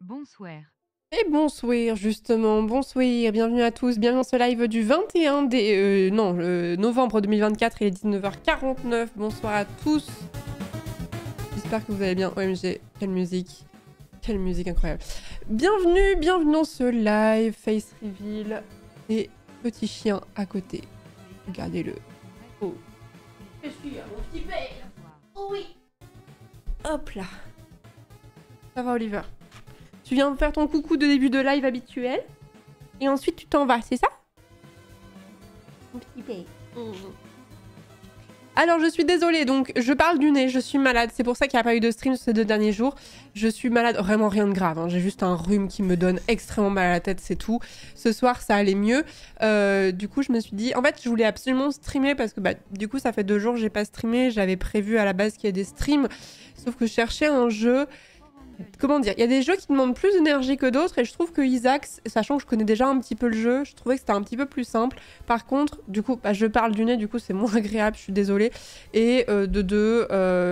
Bonsoir. Et bonsoir, justement, bonsoir, bienvenue à tous, bienvenue dans ce live du 21 novembre 2024, il est 19h49, bonsoir à tous. J'espère que vous allez bien, OMG, quelle musique incroyable. Bienvenue dans ce live, face reveal, et petit chien à côté, regardez-le. Oh, je suis mon petit père, oh oui. Hop là. Ça va Oliver? Tu viens faire ton coucou de début de live habituel et ensuite tu t'en vas, c'est ça? Mon petit père. Alors je suis désolée, donc je parle du nez, je suis malade, c'est pour ça qu'il n'y a pas eu de stream ces 2 derniers jours. Je suis malade, vraiment rien de grave, hein. J'ai juste un rhume qui me donne extrêmement mal à la tête, c'est tout. Ce soir ça allait mieux, du coup je me suis dit, en fait je voulais absolument streamer parce que du coup ça fait 2 jours que j'ai pas streamé, j'avais prévu à la base qu'il y ait des streams, sauf que je cherchais un jeu... Comment dire, il y a des jeux qui demandent plus d'énergie que d'autres et je trouve que Isaac, sachant que je connais déjà un petit peu le jeu, je trouvais que c'était un petit peu plus simple. Par contre, du coup, je parle du nez, du coup c'est moins agréable, je suis désolée. Et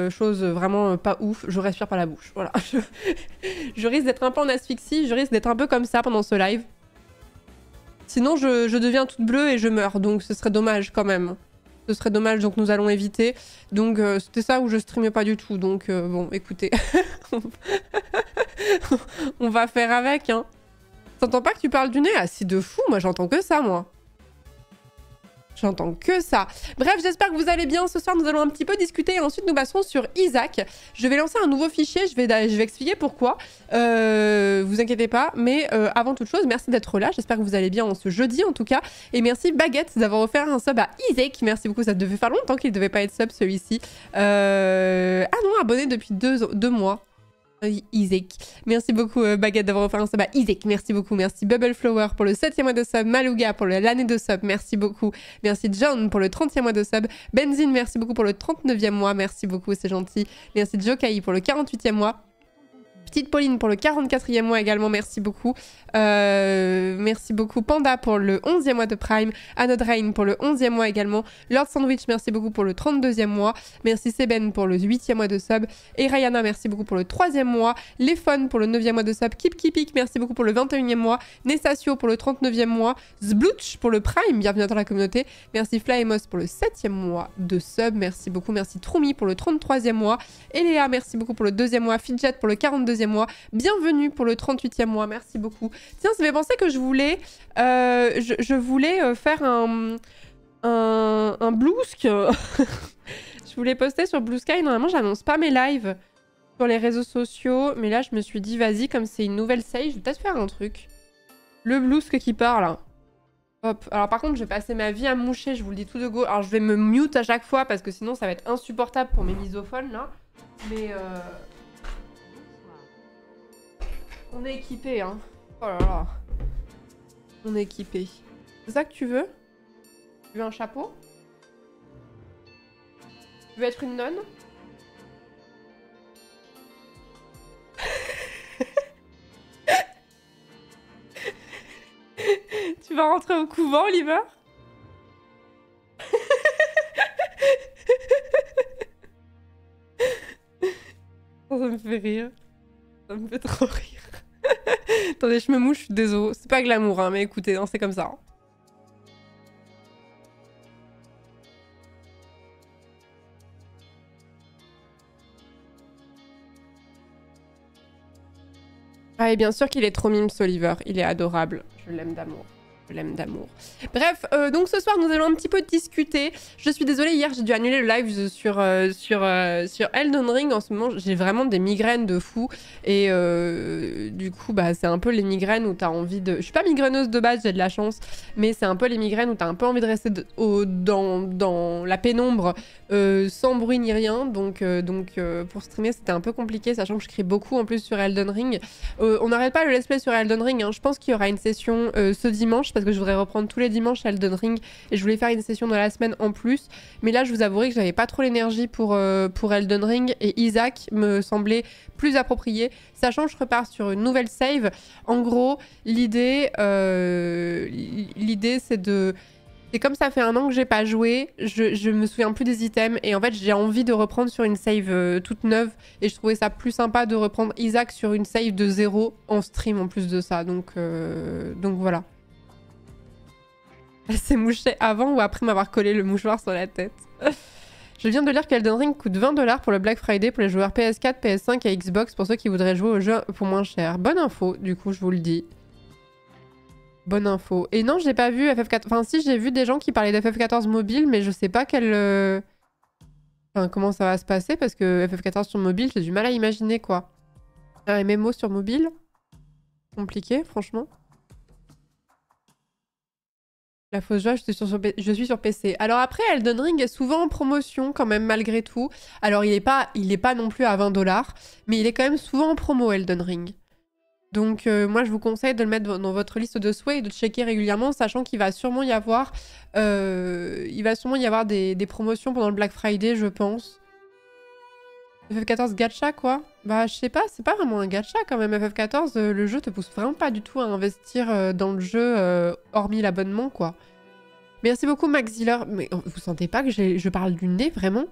chose vraiment pas ouf, je respire par la bouche. Voilà, je risque d'être un peu en asphyxie, je risque d'être un peu comme ça pendant ce live. Sinon, je deviens toute bleue et je meurs, donc ce serait dommage quand même. Ce serait dommage, donc nous allons éviter. Donc c'était ça où je streamais pas du tout. Donc bon, écoutez, on va faire avec, hein. T'entends pas que tu parles du nez? Ah, c'est de fou, moi j'entends que ça, moi. J'entends que ça. Bref, j'espère que vous allez bien. Ce soir, nous allons un petit peu discuter et ensuite nous passerons sur Isaac. Je vais lancer un nouveau fichier. Je vais expliquer pourquoi. Vous inquiétez pas. Mais avant toute chose, merci d'être là. J'espère que vous allez bien en ce jeudi en tout cas. Et merci Baguette d'avoir offert un sub à Isaac. Merci beaucoup. Ça devait faire longtemps qu'il devait pas être sub celui-ci. Ah non, abonné depuis 2 mois. Isaac. Merci beaucoup Baguette d'avoir offert un sub à Isaac. Merci beaucoup. Merci Bubble Flower pour le 7e mois de sub. Malouga pour l'année de sub. Merci beaucoup. Merci John pour le 30e mois de sub. Benzine, merci beaucoup pour le 39e mois. Merci beaucoup, c'est gentil. Merci Jokai pour le 48e mois. Petite Pauline pour le 44e mois également, merci beaucoup. Merci beaucoup Panda pour le 11e mois de Prime. Anodrain pour le 11e mois également. Lord Sandwich, merci beaucoup pour le 32e mois. Merci Seben pour le 8e mois de sub. Et Rayana, merci beaucoup pour le 3e mois. Lefon pour le 9e mois de sub. Kipik, merci beaucoup pour le 21e mois. Nessasio pour le 39e mois. Zblutch pour le Prime, bienvenue dans la communauté. Merci Flyemos pour le 7e mois de sub, merci beaucoup. Merci Troumi pour le 33e mois. Eléa, merci beaucoup pour le 2e mois. Fidget pour le 42e mois. Bienvenue pour le 38e mois, merci beaucoup. Tiens, ça fait penser que je voulais, faire un Bluesky. Je voulais poster sur Blue Sky. Normalement, j'annonce pas mes lives sur les réseaux sociaux. Mais là, je me suis dit, vas-y, comme c'est une nouvelle save, je vais peut-être faire un truc. Le Bluesky qui parle. Hop. Alors par contre, je vais passer ma vie à me moucher, je vous le dis tout de go. Alors je vais me mute à chaque fois parce que sinon ça va être insupportable pour mes misophones là. Mais on est équipé, hein. Oh là là. On est équipé. C'est ça que tu veux? Tu veux un chapeau? Tu veux être une nonne? Tu vas rentrer au couvent, Oliver? Ça me fait rire. Ça me fait trop rire. Attendez, je me mouche, je suis désolée. C'est pas glamour, hein, mais écoutez, non, c'est comme ça. Hein. Ah, et bien sûr qu'il est trop mime, ce Oliver. Il est adorable. Je l'aime d'amour. Je l'aime d'amour. Bref, donc ce soir, nous allons un petit peu discuter. Je suis désolée, hier, j'ai dû annuler le live sur Elden Ring. En ce moment, j'ai vraiment des migraines de fou. Et du coup, c'est un peu les migraines où t'as envie de... Je suis pas migraineuse de base, j'ai de la chance. Mais c'est un peu les migraines où t'as un peu envie de rester dans la pénombre sans bruit ni rien. Donc pour streamer, c'était un peu compliqué, sachant que je crie beaucoup en plus sur Elden Ring. On n'arrête pas le let's play sur Elden Ring. Hein. Je pense qu'il y aura une session ce dimanche parce que je voudrais reprendre tous les dimanches Elden Ring et je voulais faire une session dans la semaine en plus. Mais là, je vous avouerai que j'avais pas trop l'énergie pour Elden Ring et Isaac me semblait plus approprié, sachant que je repars sur une nouvelle save. En gros, l'idée c'est de C'est comme ça fait 1 an que j'ai pas joué, je me souviens plus des items et en fait j'ai envie de reprendre sur une save toute neuve et je trouvais ça plus sympa de reprendre Isaac sur une save de 0 en stream en plus de ça, donc voilà. Elle s'est mouchée avant ou après m'avoir collé le mouchoir sur la tête. Je viens de lire qu'Elden Ring coûte 20 $ pour le Black Friday pour les joueurs PS4, PS5 et Xbox pour ceux qui voudraient jouer au jeu pour moins cher. Bonne info, du coup je vous le dis. Bonne info. Et non, j'ai pas vu FF14... Enfin, si, j'ai vu des gens qui parlaient d'FF14 mobile, mais je sais pas quel... Enfin, comment ça va se passer, parce que FF14 sur mobile, j'ai du mal à imaginer, quoi. Un MMO sur mobile? Compliqué, franchement. La fausse joie, je suis sur PC. Alors après, Elden Ring est souvent en promotion, quand même, malgré tout. Alors, il est pas non plus à 20 $, mais il est quand même souvent en promo, Elden Ring. Donc moi je vous conseille de le mettre dans votre liste de souhaits et de checker régulièrement, sachant qu'il va sûrement y avoir, des promotions pendant le Black Friday, je pense. FF14 gacha quoi? Bah je sais pas, c'est pas vraiment un gacha quand même. FF14, le jeu te pousse vraiment pas du tout à investir dans le jeu, hormis l'abonnement quoi. Merci beaucoup Max Ziller. Mais vous sentez pas que je parle du nez vraiment?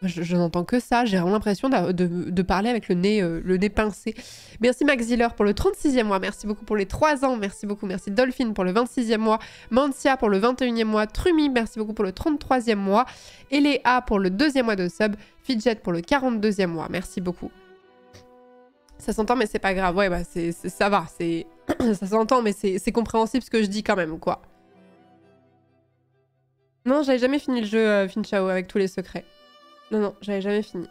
Je n'entends que ça, j'ai vraiment l'impression de parler avec le nez pincé. Merci Max Ziller pour le 36e mois, merci beaucoup pour les 3 ans, merci beaucoup, merci Dolphine pour le 26e mois, Mancia pour le 21e mois, Trumi, merci beaucoup pour le 33e mois, Eléa pour le 2e mois de sub, Fidget pour le 42e mois, merci beaucoup. Ça s'entend mais c'est pas grave, ouais bah ça va, ça s'entend mais c'est compréhensible ce que je dis quand même, quoi. Non, j'avais jamais fini le jeu Finchao avec tous les secrets. Non, j'avais jamais fini.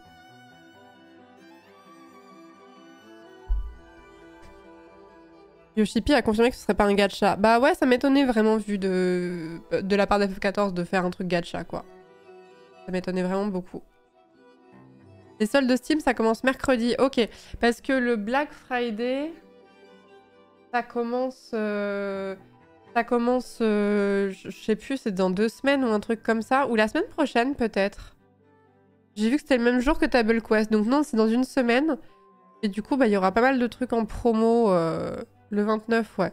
Yoshipi a confirmé que ce serait pas un gacha. Bah ouais, ça m'étonnait vraiment vu de la part d'FF14 de faire un truc gacha, quoi. Ça m'étonnait vraiment beaucoup. Les soldes de Steam, ça commence mercredi. Ok, parce que le Black Friday, ça commence... je sais plus, c'est dans 2 semaines ou un truc comme ça. Ou la semaine prochaine, peut-être. J'ai vu que c'était le même jour que Table Quest, donc non, c'est dans 1 semaine. Et du coup, bah, il y aura pas mal de trucs en promo le 29, ouais.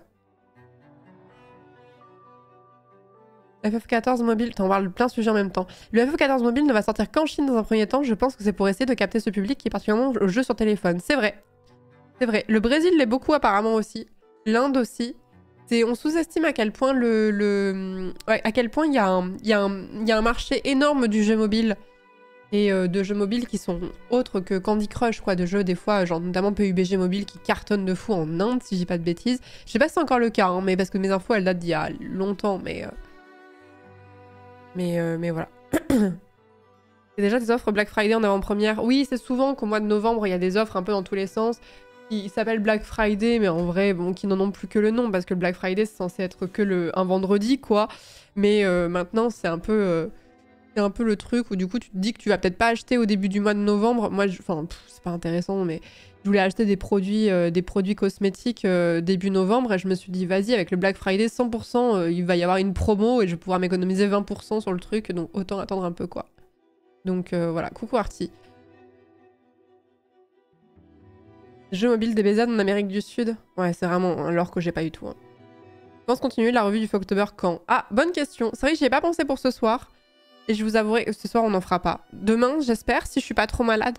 FF14 mobile, t'en parles plein de sujets en même temps. Le FF14 mobile ne va sortir qu'en Chine dans un premier temps, je pense que c'est pour essayer de capter ce public qui est particulièrement au jeu sur téléphone. C'est vrai. C'est vrai. Le Brésil l'est beaucoup apparemment aussi. L'Inde aussi. On sous-estime à quel point à quel point il y a un marché énorme du jeu mobile. Et de jeux mobiles qui sont autres que Candy Crush, quoi, de jeux des fois, genre notamment PUBG Mobile qui cartonnent de fou en Inde, si je dis pas de bêtises. Je sais pas si c'est encore le cas, hein, mais parce que mes infos, elles datent d'il y a longtemps, mais voilà. C'est déjà des offres Black Friday en avant-première. Oui, c'est souvent qu'au mois de novembre, il y a des offres un peu dans tous les sens. Qui s'appellent Black Friday, mais en vrai, bon, qui n'en ont plus que le nom, parce que le Black Friday, c'est censé être que un vendredi, quoi. Mais maintenant, c'est un peu le truc où du coup tu te dis que tu vas peut-être pas acheter au début du mois de novembre. Moi, c'est pas intéressant, mais je voulais acheter des produits cosmétiques début novembre et je me suis dit vas-y, avec le Black Friday 100%, il va y avoir une promo et je vais pouvoir m'économiser 20% sur le truc, donc autant attendre un peu quoi. Donc voilà, coucou Arty. Jeux mobiles DBZ en Amérique du Sud. Ouais, c'est vraiment l'or que j'ai pas du tout. Hein. Je pense continuer la revue du October quand? Ah, bonne question. C'est vrai que j'y ai pas pensé pour ce soir. Et je vous avouerai que ce soir, on n'en fera pas. Demain, j'espère, si je suis pas trop malade.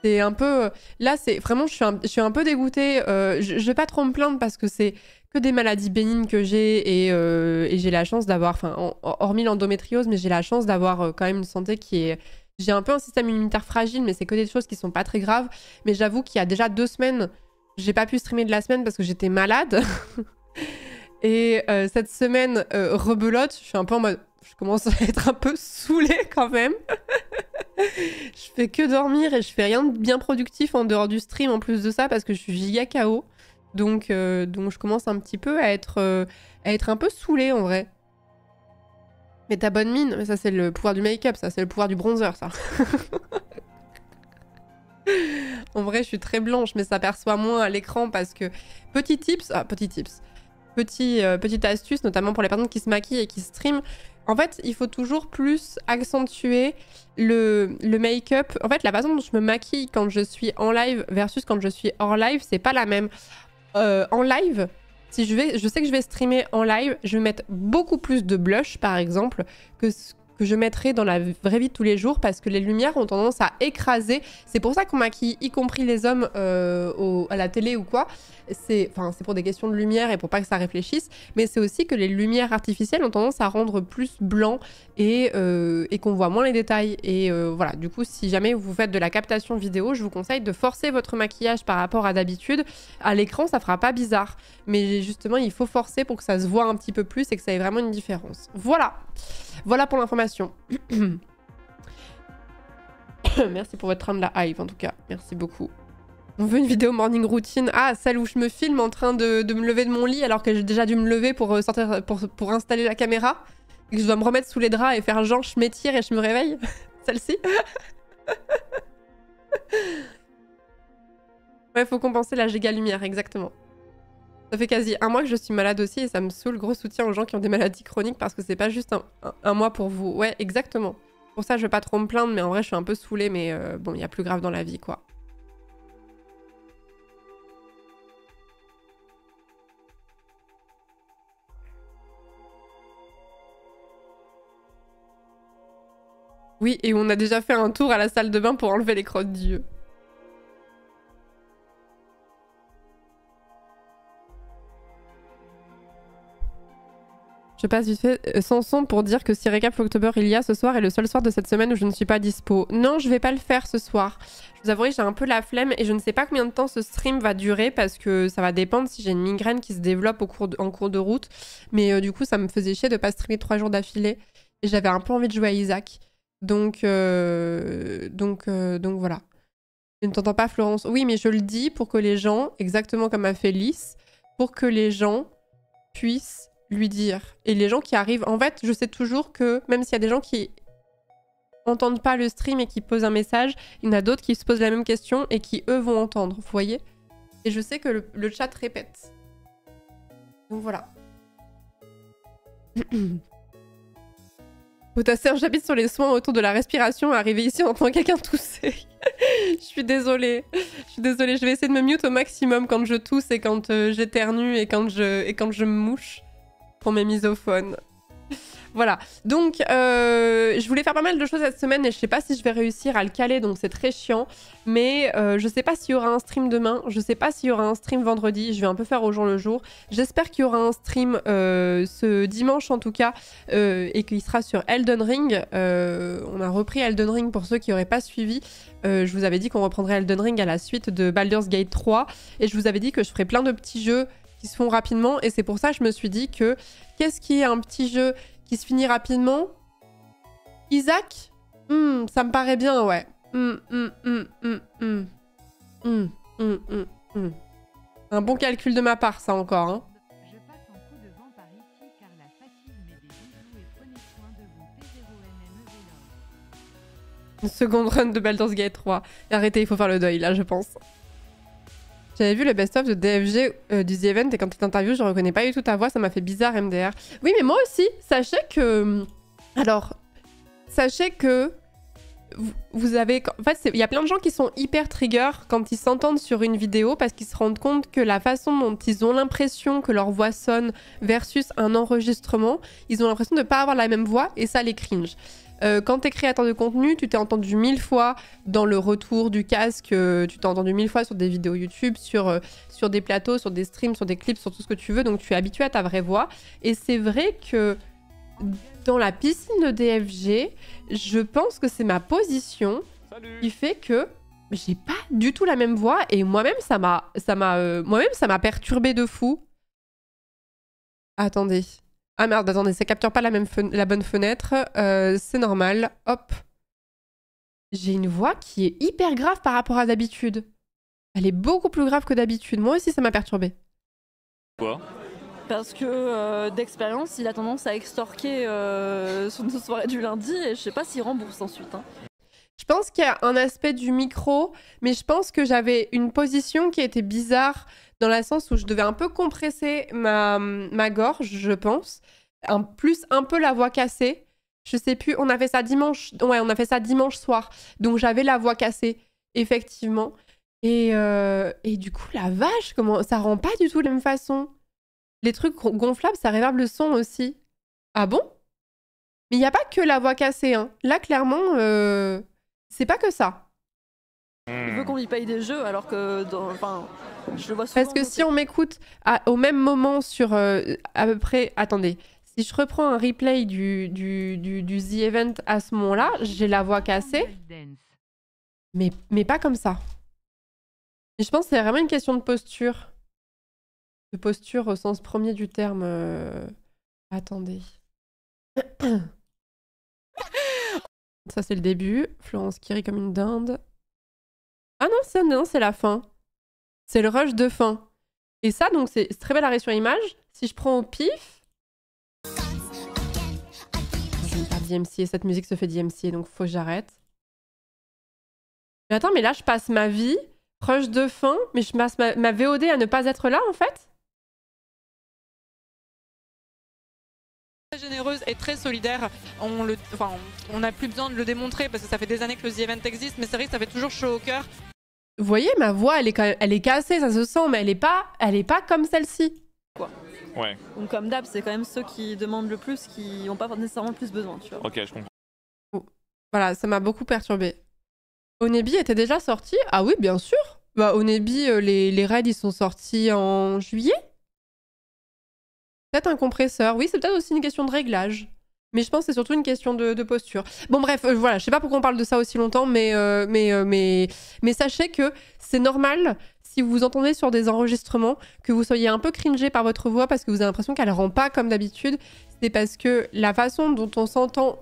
C'est un peu... Là, c'est vraiment, je suis un peu dégoûtée. Je vais pas trop me plaindre parce que c'est que des maladies bénignes que j'ai et j'ai la chance d'avoir... Enfin, hormis l'endométriose, mais j'ai la chance d'avoir quand même une santé qui est... J'ai un peu un système immunitaire fragile, mais c'est que des choses qui sont pas très graves. Mais j'avoue qu'il y a déjà 2 semaines, j'ai pas pu streamer de la semaine parce que j'étais malade. Et cette semaine, rebelote, je suis un peu en mode... Je commence à être un peu saoulée quand même. Je fais que dormir et je fais rien de bien productif en dehors du stream en plus de ça parce que je suis giga KO. Donc je commence un petit peu à être un peu saoulée en vrai. Mais t'as bonne mine, mais ça c'est le pouvoir du make-up, ça c'est le pouvoir du bronzer ça. En vrai je suis très blanche mais ça perçoit moins à l'écran parce que... Petite astuce, notamment pour les personnes qui se maquillent et qui streament. En fait, il faut toujours plus accentuer le make-up. En fait, la façon dont je me maquille quand je suis en live versus quand je suis hors live, c'est pas la même. En live, Si je sais que je vais streamer en live, je vais mettre beaucoup plus de blush, par exemple, que ce que je mettrais dans la vraie vie de tous les jours, parce que les lumières ont tendance à écraser. C'est pour ça qu'on maquille, y compris les hommes à la télé ou quoi. C'est pour des questions de lumière et pour pas que ça réfléchisse, mais c'est aussi que les lumières artificielles ont tendance à rendre plus blanc et qu'on voit moins les détails. Et voilà, du coup, si jamais vous faites de la captation vidéo, je vous conseille de forcer votre maquillage par rapport à d'habitude. À l'écran, ça fera pas bizarre, mais justement, il faut forcer pour que ça se voit un petit peu plus et que ça ait vraiment une différence. Voilà. Voilà pour l'information. Merci pour votre train de la hype, en tout cas. Merci beaucoup. On veut une vidéo morning routine. Ah, celle où je me filme en train de me lever de mon lit alors que j'ai déjà dû me lever pour installer la caméra. Et que je dois me remettre sous les draps et faire genre je m'étire et je me réveille. Celle-ci. Ouais, faut compenser la giga lumière, exactement. Ça fait quasi un mois que je suis malade aussi et ça me saoule. Gros soutien aux gens qui ont des maladies chroniques parce que c'est pas juste un mois pour vous. Ouais, exactement. Pour ça, je vais pas trop me plaindre, mais en vrai, je suis un peu saoulée, mais bon, il y a plus grave dans la vie, quoi. Oui, et on a déjà fait un tour à la salle de bain pour enlever les crottes d'yeux. Je passe vite fait sans son pour dire que si Récap October il y a ce soir est le seul soir de cette semaine où je ne suis pas dispo. Non, je vais pas le faire ce soir. Je vous avouerai, j'ai un peu la flemme et je ne sais pas combien de temps ce stream va durer parce que ça va dépendre si j'ai une migraine qui se développe en cours de route. Mais du coup, ça me faisait chier de pas streamer 3 jours d'affilée et j'avais un peu envie de jouer à Isaac. Donc voilà. Je ne t'entends pas, Florence. Oui, mais je le dis pour que les gens, exactement comme a fait Lys, pour que les gens puissent lui dire. Et les gens qui arrivent... En fait, je sais toujours que même s'il y a des gens qui entendent pas le stream et qui posent un message, il y en a d'autres qui se posent la même question et qui, eux, vont entendre. Vous voyez? Et je sais que le chat répète. Donc voilà. Potasser, j'habite sur les soins autour de la respiration. Arrivé ici, on entend quelqu'un tousser. Je suis désolée. Je suis désolée. Je vais essayer de me mute au maximum quand je tousse et quand j'éternue et quand je me mouche pour mes misophones. Voilà. Donc, je voulais faire pas mal de choses cette semaine et je sais pas si je vais réussir à le caler, donc c'est très chiant. Mais je sais pas s'il y aura un stream demain. Je sais pas s'il y aura un stream vendredi. Je vais un peu faire au jour le jour. J'espère qu'il y aura un stream ce dimanche en tout cas et qu'il sera sur Elden Ring. On a repris Elden Ring pour ceux qui n'auraient pas suivi. Je vous avais dit qu'on reprendrait Elden Ring à la suite de Baldur's Gate 3 et je vous avais dit que je ferais plein de petits jeux qui se font rapidement et c'est pour ça que je me suis dit que qu'est-ce qui est un petit jeu qui se finit rapidement? Isaac? Ça me paraît bien, ouais. Un bon calcul de ma part, ça encore, hein. Je passe en coup de vent par ici car la fatigue met des bisous et prenez soin de vous. P0NME. Une seconde run de Baldur's Gate 3. Arrêtez, il faut faire le deuil, là, je pense. J'avais vu le best-of de DFG du The Event et quand tu t'interviews, je reconnais pas du tout ta voix, ça m'a fait bizarre MDR. Oui, mais moi aussi, sachez que... Alors, sachez que vous avez... En fait, il y a plein de gens qui sont hyper trigger quand ils s'entendent sur une vidéo parce qu'ils se rendent compte que la façon dont ils ont l'impression que leur voix sonne versus un enregistrement, ils ont l'impression de ne pas avoir la même voix et ça les cringe. Quand t'es créateur de contenu, tu t'es entendu 1000 fois dans le retour du casque, tu t'es entendu 1000 fois sur des vidéos YouTube, sur des plateaux, sur des streams, sur des clips, sur tout ce que tu veux, donc tu es habitué à ta vraie voix. Et c'est vrai que dans la piscine de DFG, je pense que c'est ma position qui fait que j'ai pas du tout la même voix et moi-même ça m'a perturbé de fou. Attendez. Ah merde, attendez, ça capture pas la bonne fenêtre. C'est normal. Hop. J'ai une voix qui est hyper grave par rapport à d'habitude. Elle est beaucoup plus grave que d'habitude. Moi aussi, ça m'a perturbée. Quoi? Parce que d'expérience, il a tendance à extorquer sur nos soirées du lundi et je sais pas s'il rembourse ensuite. Hein. Je pense qu'il y a un aspect du micro, mais je pense que j'avais une position qui était bizarre dans le sens où je devais un peu compresser ma gorge, je pense. Plus un peu la voix cassée. Je sais plus, on a fait ça dimanche. Ouais, on a fait ça dimanche soir. Donc j'avais la voix cassée, effectivement. Et du coup, la vache, comment ça rend pas du tout de la même façon. Les trucs gonflables, ça réverbe le son aussi. Ah bon? Mais il n'y a pas que la voix cassée, hein. Là, clairement, c'est pas que ça. Il veut qu'on lui paye des jeux alors que, enfin, je le vois souvent. Parce que si on m'écoute au même moment sur à peu près... Attendez, si je reprends un replay du The Event à ce moment-là, j'ai la voix cassée, mais pas comme ça. Et je pense que c'est vraiment une question de posture. De posture au sens premier du terme. Attendez. Ça, c'est le début. Florence qui rit comme une dinde. Ah non, c'est la fin. C'est le rush de fin. Et ça, donc, c'est très bel arrêt sur image. Si je prends au pif... Je vais me faire DMCA. Cette musique se fait DMCA, donc faut que j'arrête. Mais attends, mais là, je passe ma vie, rush de fin, mais je passe ma VOD à ne pas être là, en fait. Très généreuse et très solidaire. On n'a plus besoin de le démontrer parce que ça fait des années que le The Event existe, mais c'est vrai que ça fait toujours chaud au cœur. Vous voyez, ma voix, elle est quand même, elle est cassée, ça se sent, mais elle est pas comme celle-ci. Quoi. Ouais. Donc comme d'hab, c'est quand même ceux qui demandent le plus qui n'ont pas nécessairement le plus besoin, tu vois. Ok, je comprends. Voilà, ça m'a beaucoup perturbée. Onebi était déjà sorti? Ah oui, bien sûr. Bah, Onebi, les raids, ils sont sortis en juillet? Peut-être un compresseur. Oui, c'est peut-être aussi une question de réglage. Mais je pense que c'est surtout une question de posture. Bon, bref, voilà, je sais pas pourquoi on parle de ça aussi longtemps, mais sachez que c'est normal, si vous vous entendez sur des enregistrements, que vous soyez un peu cringé par votre voix parce que vous avez l'impression qu'elle rend pas comme d'habitude. C'est parce que la façon dont on s'entend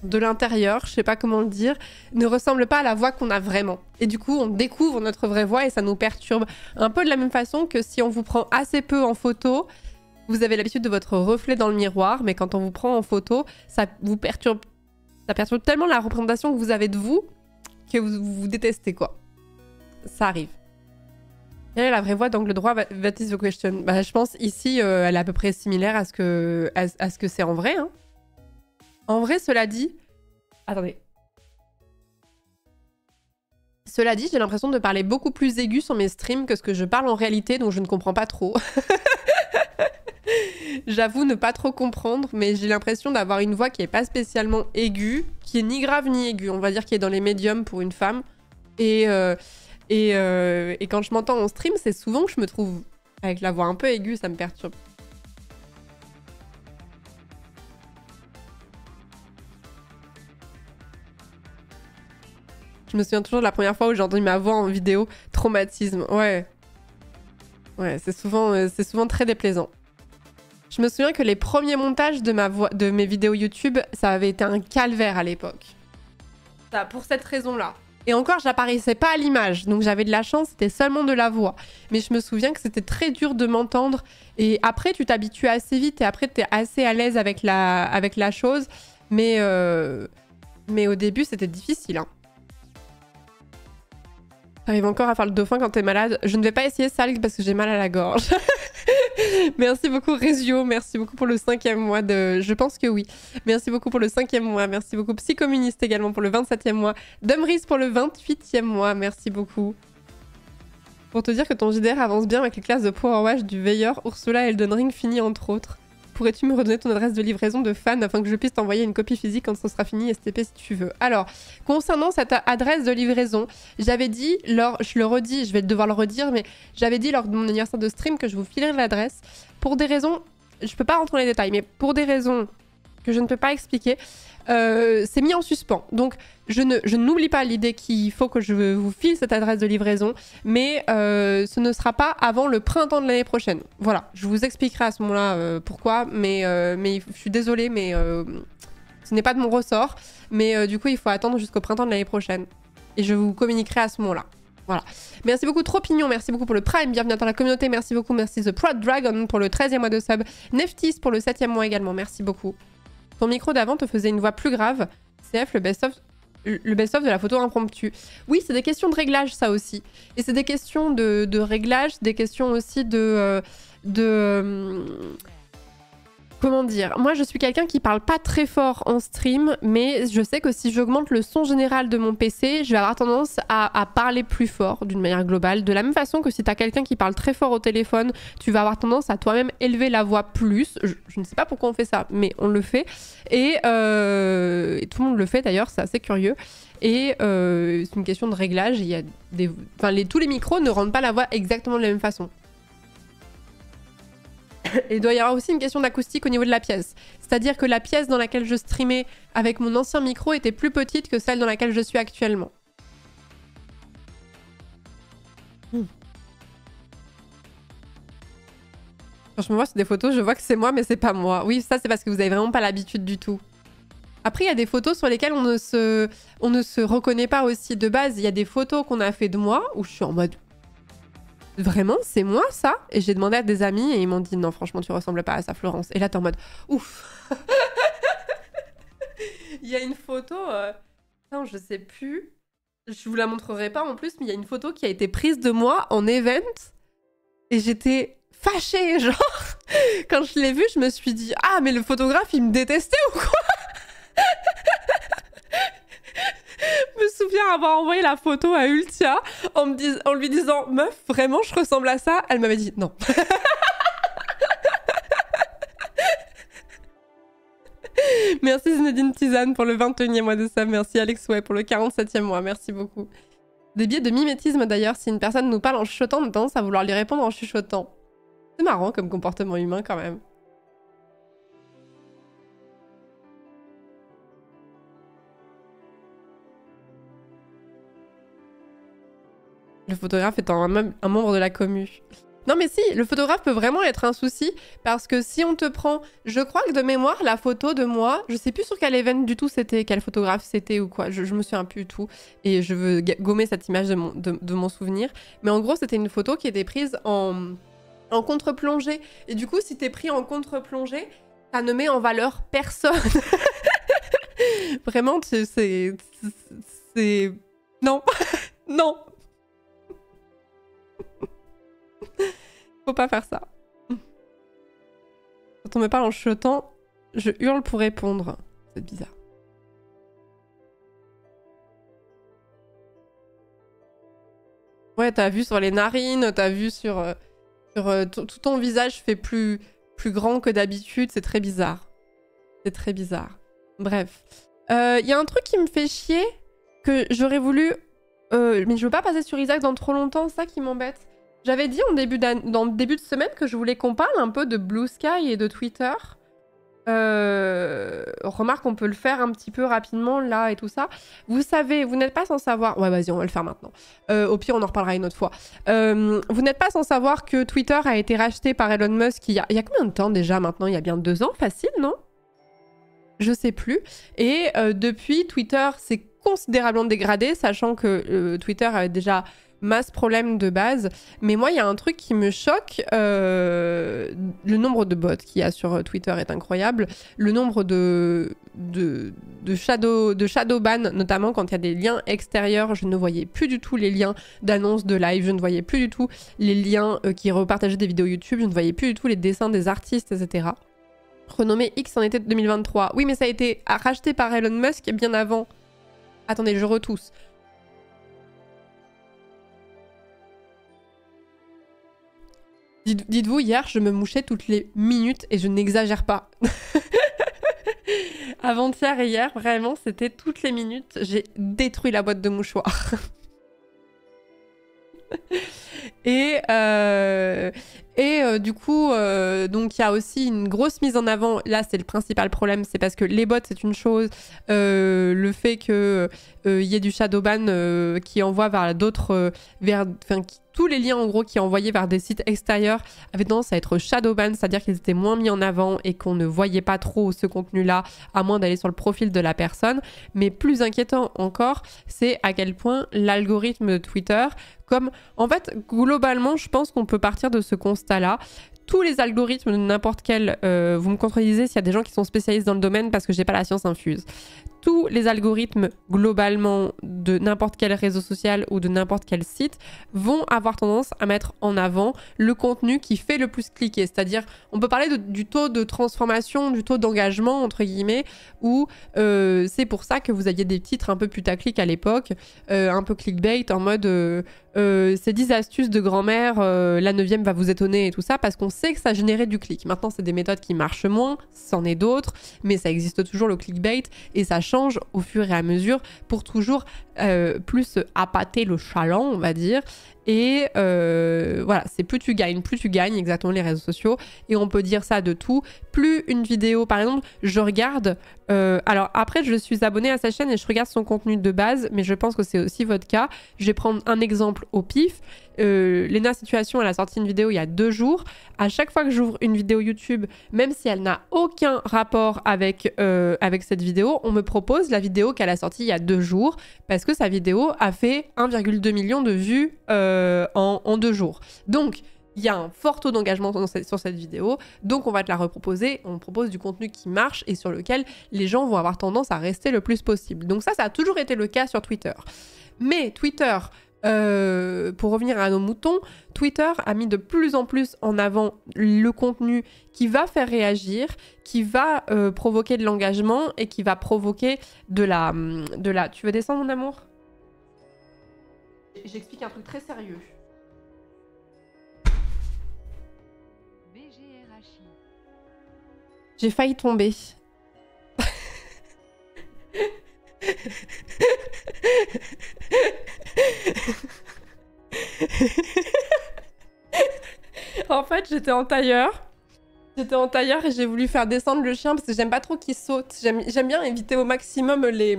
de l'intérieur, je sais pas comment le dire, ne ressemble pas à la voix qu'on a vraiment. Et du coup, on découvre notre vraie voix et ça nous perturbe. Un peu de la même façon que si on vous prend assez peu en photo, vous avez l'habitude de votre reflet dans le miroir, mais quand on vous prend en photo, ça vous perturbe. Ça perturbe tellement la représentation que vous avez de vous que vous détestez, quoi. Ça arrive. Quelle est la vraie voix d'angle droit? That is the question. Bah, je pense ici, elle est à peu près similaire à ce que c'est en vrai. Hein. En vrai, cela dit... Attendez. Cela dit, j'ai l'impression de parler beaucoup plus aigu sur mes streams que ce que je parle en réalité, donc je ne comprends pas trop. J'avoue ne pas trop comprendre, mais j'ai l'impression d'avoir une voix qui est pas spécialement aiguë, qui est ni grave ni aiguë, on va dire qui est dans les médiums pour une femme. Et quand je m'entends en stream, c'est souvent que je me trouve avec la voix un peu aiguë, ça me perturbe. Je me souviens toujours de la première fois où j'ai entendu ma voix en vidéo, traumatisme, ouais. Ouais, c'est souvent très déplaisant. Je me souviens que les premiers montages de mes vidéos YouTube, ça avait été un calvaire à l'époque. Pour cette raison-là. Et encore, j'apparaissais pas à l'image, donc j'avais de la chance, c'était seulement de la voix. Mais je me souviens que c'était très dur de m'entendre. Et après, tu t'habitues assez vite et après, t'es assez à l'aise avec la chose. Mais au début, c'était difficile. Hein. T'arrives encore à faire le dauphin quand t'es malade. Je ne vais pas essayer ça parce que j'ai mal à la gorge. Merci beaucoup Rezio, merci beaucoup pour le 5e mois de... Je pense que oui. Merci beaucoup pour le 5e mois, merci beaucoup Psycommuniste également pour le 27e mois. Dumris pour le 28e mois, merci beaucoup. Pour te dire que ton JDR avance bien avec les classes de Power Wash du Veilleur, Ursula Elden Ring fini entre autres. Pourrais-tu me redonner ton adresse de livraison de fan afin que je puisse t'envoyer une copie physique quand ce sera fini STP si tu veux. Alors, concernant cette adresse de livraison, j'avais dit, je le redis, je vais devoir le redire, mais j'avais dit lors de mon anniversaire de stream que je vous filerais l'adresse. Pour des raisons, je peux pas rentrer dans les détails, mais pour des raisons que je ne peux pas expliquer, c'est mis en suspens. Donc, je n'oublie pas l'idée qu'il faut que je vous file cette adresse de livraison, mais ce ne sera pas avant le printemps de l'année prochaine. Voilà, je vous expliquerai à ce moment-là pourquoi, mais je suis désolée, mais ce n'est pas de mon ressort. Mais du coup, il faut attendre jusqu'au printemps de l'année prochaine. Et je vous communiquerai à ce moment-là. Voilà. Merci beaucoup Tropignon, merci beaucoup pour le Prime, bienvenue dans la communauté, merci beaucoup, merci The Proud Dragon pour le 13e mois de sub, Neftis pour le 7e mois également, merci beaucoup. Ton micro d'avant te faisait une voix plus grave. CF, le best-of de la photo impromptue. Oui, c'est des questions de réglage, ça aussi. Et c'est des questions de réglage, des questions aussi Comment dire? Moi, je suis quelqu'un qui parle pas très fort en stream, mais je sais que si j'augmente le son général de mon PC, je vais avoir tendance à parler plus fort d'une manière globale. De la même façon que si t'as quelqu'un qui parle très fort au téléphone, tu vas avoir tendance à toi-même élever la voix plus. Je ne sais pas pourquoi on fait ça, mais on le fait. Et tout le monde le fait d'ailleurs, c'est assez curieux. Et c'est une question de réglage. Il y a tous les micros ne rendent pas la voix exactement de la même façon. Et il doit y avoir aussi une question d'acoustique au niveau de la pièce. C'est-à-dire que la pièce dans laquelle je streamais avec mon ancien micro était plus petite que celle dans laquelle je suis actuellement. Quand je me vois sur des photos, je vois que c'est moi, mais c'est pas moi. Oui, ça c'est parce que vous avez vraiment pas l'habitude du tout. Après, il y a des photos sur lesquelles on ne se reconnaît pas aussi de base. Il y a des photos qu'on a fait de moi où je suis en mode... Vraiment, c'est moi ça? Et j'ai demandé à des amis et ils m'ont dit non, franchement, tu ressembles pas à ça, Florence. Et là, t'es en mode ouf. Il y a une photo, non, je sais plus. Je vous la montrerai pas en plus, mais il y a une photo qui a été prise de moi en event et j'étais fâchée, genre. Quand je l'ai vue, je me suis dit ah, mais le photographe, il me détestait ou quoi? Je me souviens avoir envoyé la photo à Ultia en lui disant « Meuf, vraiment, je ressemble à ça ?» Elle m'avait dit « Non. » Merci Zinedine Tizane pour le 21e mois de sub. Merci Alex Way pour le 47e mois. Merci beaucoup. Des biais de mimétisme d'ailleurs. Si une personne nous parle en chuchotant, on a tendance à vouloir lui répondre en chuchotant. C'est marrant comme comportement humain quand même. Le photographe étant un membre de la commu. Non mais si, le photographe peut vraiment être un souci parce que si on te prend... Je crois que de mémoire, la photo de moi, je sais plus sur quel event du tout c'était, quel photographe c'était ou quoi, je me souviens plus du tout et je veux gommer cette image de mon souvenir. Mais en gros, c'était une photo qui était prise en contre-plongée. Et du coup, si t'es pris en contre-plongée, ça ne met en valeur personne. Vraiment, c'est... Non. Non. Faut pas faire ça. Quand on me parle en chuchotant, je hurle pour répondre. C'est bizarre. Ouais, t'as vu sur les narines, t'as vu sur tout ton visage fait plus grand que d'habitude. C'est très bizarre. C'est très bizarre. Bref. Y a un truc qui me fait chier que j'aurais voulu... mais je veux pas passer sur Isaac dans trop longtemps, c'est ça qui m'embête. J'avais dit dans le début de semaine que je voulais qu'on parle un peu de Blue Sky et de Twitter. Remarque, on peut le faire un petit peu rapidement là et tout ça. Vous savez, vous n'êtes pas sans savoir... Ouais, vas-y, on va le faire maintenant. Au pire, on en reparlera une autre fois. Vous n'êtes pas sans savoir que Twitter a été racheté par Elon Musk il y a combien de temps déjà maintenant? Il y a bien 2 ans, facile, non? Je sais plus. Et depuis, Twitter s'est considérablement dégradé, sachant que Twitter avait déjà... masse problème de base, mais moi il y a un truc qui me choque, le nombre de bots qu'il y a sur Twitter est incroyable, le nombre de shadow ban, notamment quand il y a des liens extérieurs, je ne voyais plus du tout les liens d'annonces de live, je ne voyais plus du tout les liens qui repartageaient des vidéos YouTube, je ne voyais plus du tout les dessins des artistes, etc. Renommé X en été 2023. Oui, mais ça a été racheté par Elon Musk bien avant. Attendez, je retousse. Dites-vous, hier, je me mouchais toutes les minutes et je n'exagère pas. Avant-hier et hier, vraiment, c'était toutes les minutes. J'ai détruit la boîte de mouchoirs. Et du coup, donc il y a aussi une grosse mise en avant. Là, c'est le principal problème, c'est parce que les bots, c'est une chose. Le fait que y ait du shadowban qui envoie vers d'autres, tous les liens en gros qui envoyaient vers des sites extérieurs avaient tendance à être shadowban, c'est-à-dire qu'ils étaient moins mis en avant et qu'on ne voyait pas trop ce contenu-là, à moins d'aller sur le profil de la personne. Mais plus inquiétant encore, c'est à quel point l'algorithme de Twitter, en fait, globalement, je pense qu'on peut partir de ce constat-là. Tous les algorithmes de n'importe quel... vous me contredisez s'il y a des gens qui sont spécialistes dans le domaine parce que j'ai pas la science infuse. tous les algorithmes globalement de n'importe quel réseau social ou de n'importe quel site vont avoir tendance à mettre en avant le contenu qui fait le plus cliquer. C'est-à-dire, on peut parler du taux de transformation, du taux d'engagement, entre guillemets, où c'est pour ça que vous aviez des titres un peu putaclic à l'époque, un peu clickbait, en mode ces 10 astuces de grand-mère, la 9e va vous étonner et tout ça, parce qu'on sait que ça générait du clic. Maintenant, c'est des méthodes qui marchent moins, c'en est d'autres, mais ça existe toujours le clickbait, et ça change au fur et à mesure pour toujours plus appâter le chaland, on va dire. Et voilà, c'est plus tu gagnes, exactement les réseaux sociaux. Et on peut dire ça de tout. Plus une vidéo, par exemple, je regarde... alors après, je suis abonnée à sa chaîne et je regarde son contenu de base, mais je pense que c'est aussi votre cas. Je vais prendre un exemple au pif. Lena Situation, elle a sorti une vidéo il y a 2 jours. À chaque fois que j'ouvre une vidéo YouTube, même si elle n'a aucun rapport avec cette vidéo, on me propose la vidéo qu'elle a sortie il y a 2 jours parce que sa vidéo a fait 1,2 million de vues en 2 jours. Donc, il y a un fort taux d'engagement sur cette vidéo, donc on va te la reproposer. On propose du contenu qui marche et sur lequel les gens vont avoir tendance à rester le plus possible. Donc ça a toujours été le cas sur Twitter. Mais Twitter... pour revenir à nos moutons, Twitter a mis de plus en plus en avant le contenu qui va faire réagir, qui va provoquer de l'engagement et qui va provoquer de la... Tu veux descendre, mon amour ? J'explique un truc très sérieux. J'ai failli tomber. En fait, j'étais en tailleur et j'ai voulu faire descendre le chien parce que j'aime pas trop qu'il saute. J'aime bien éviter au maximum les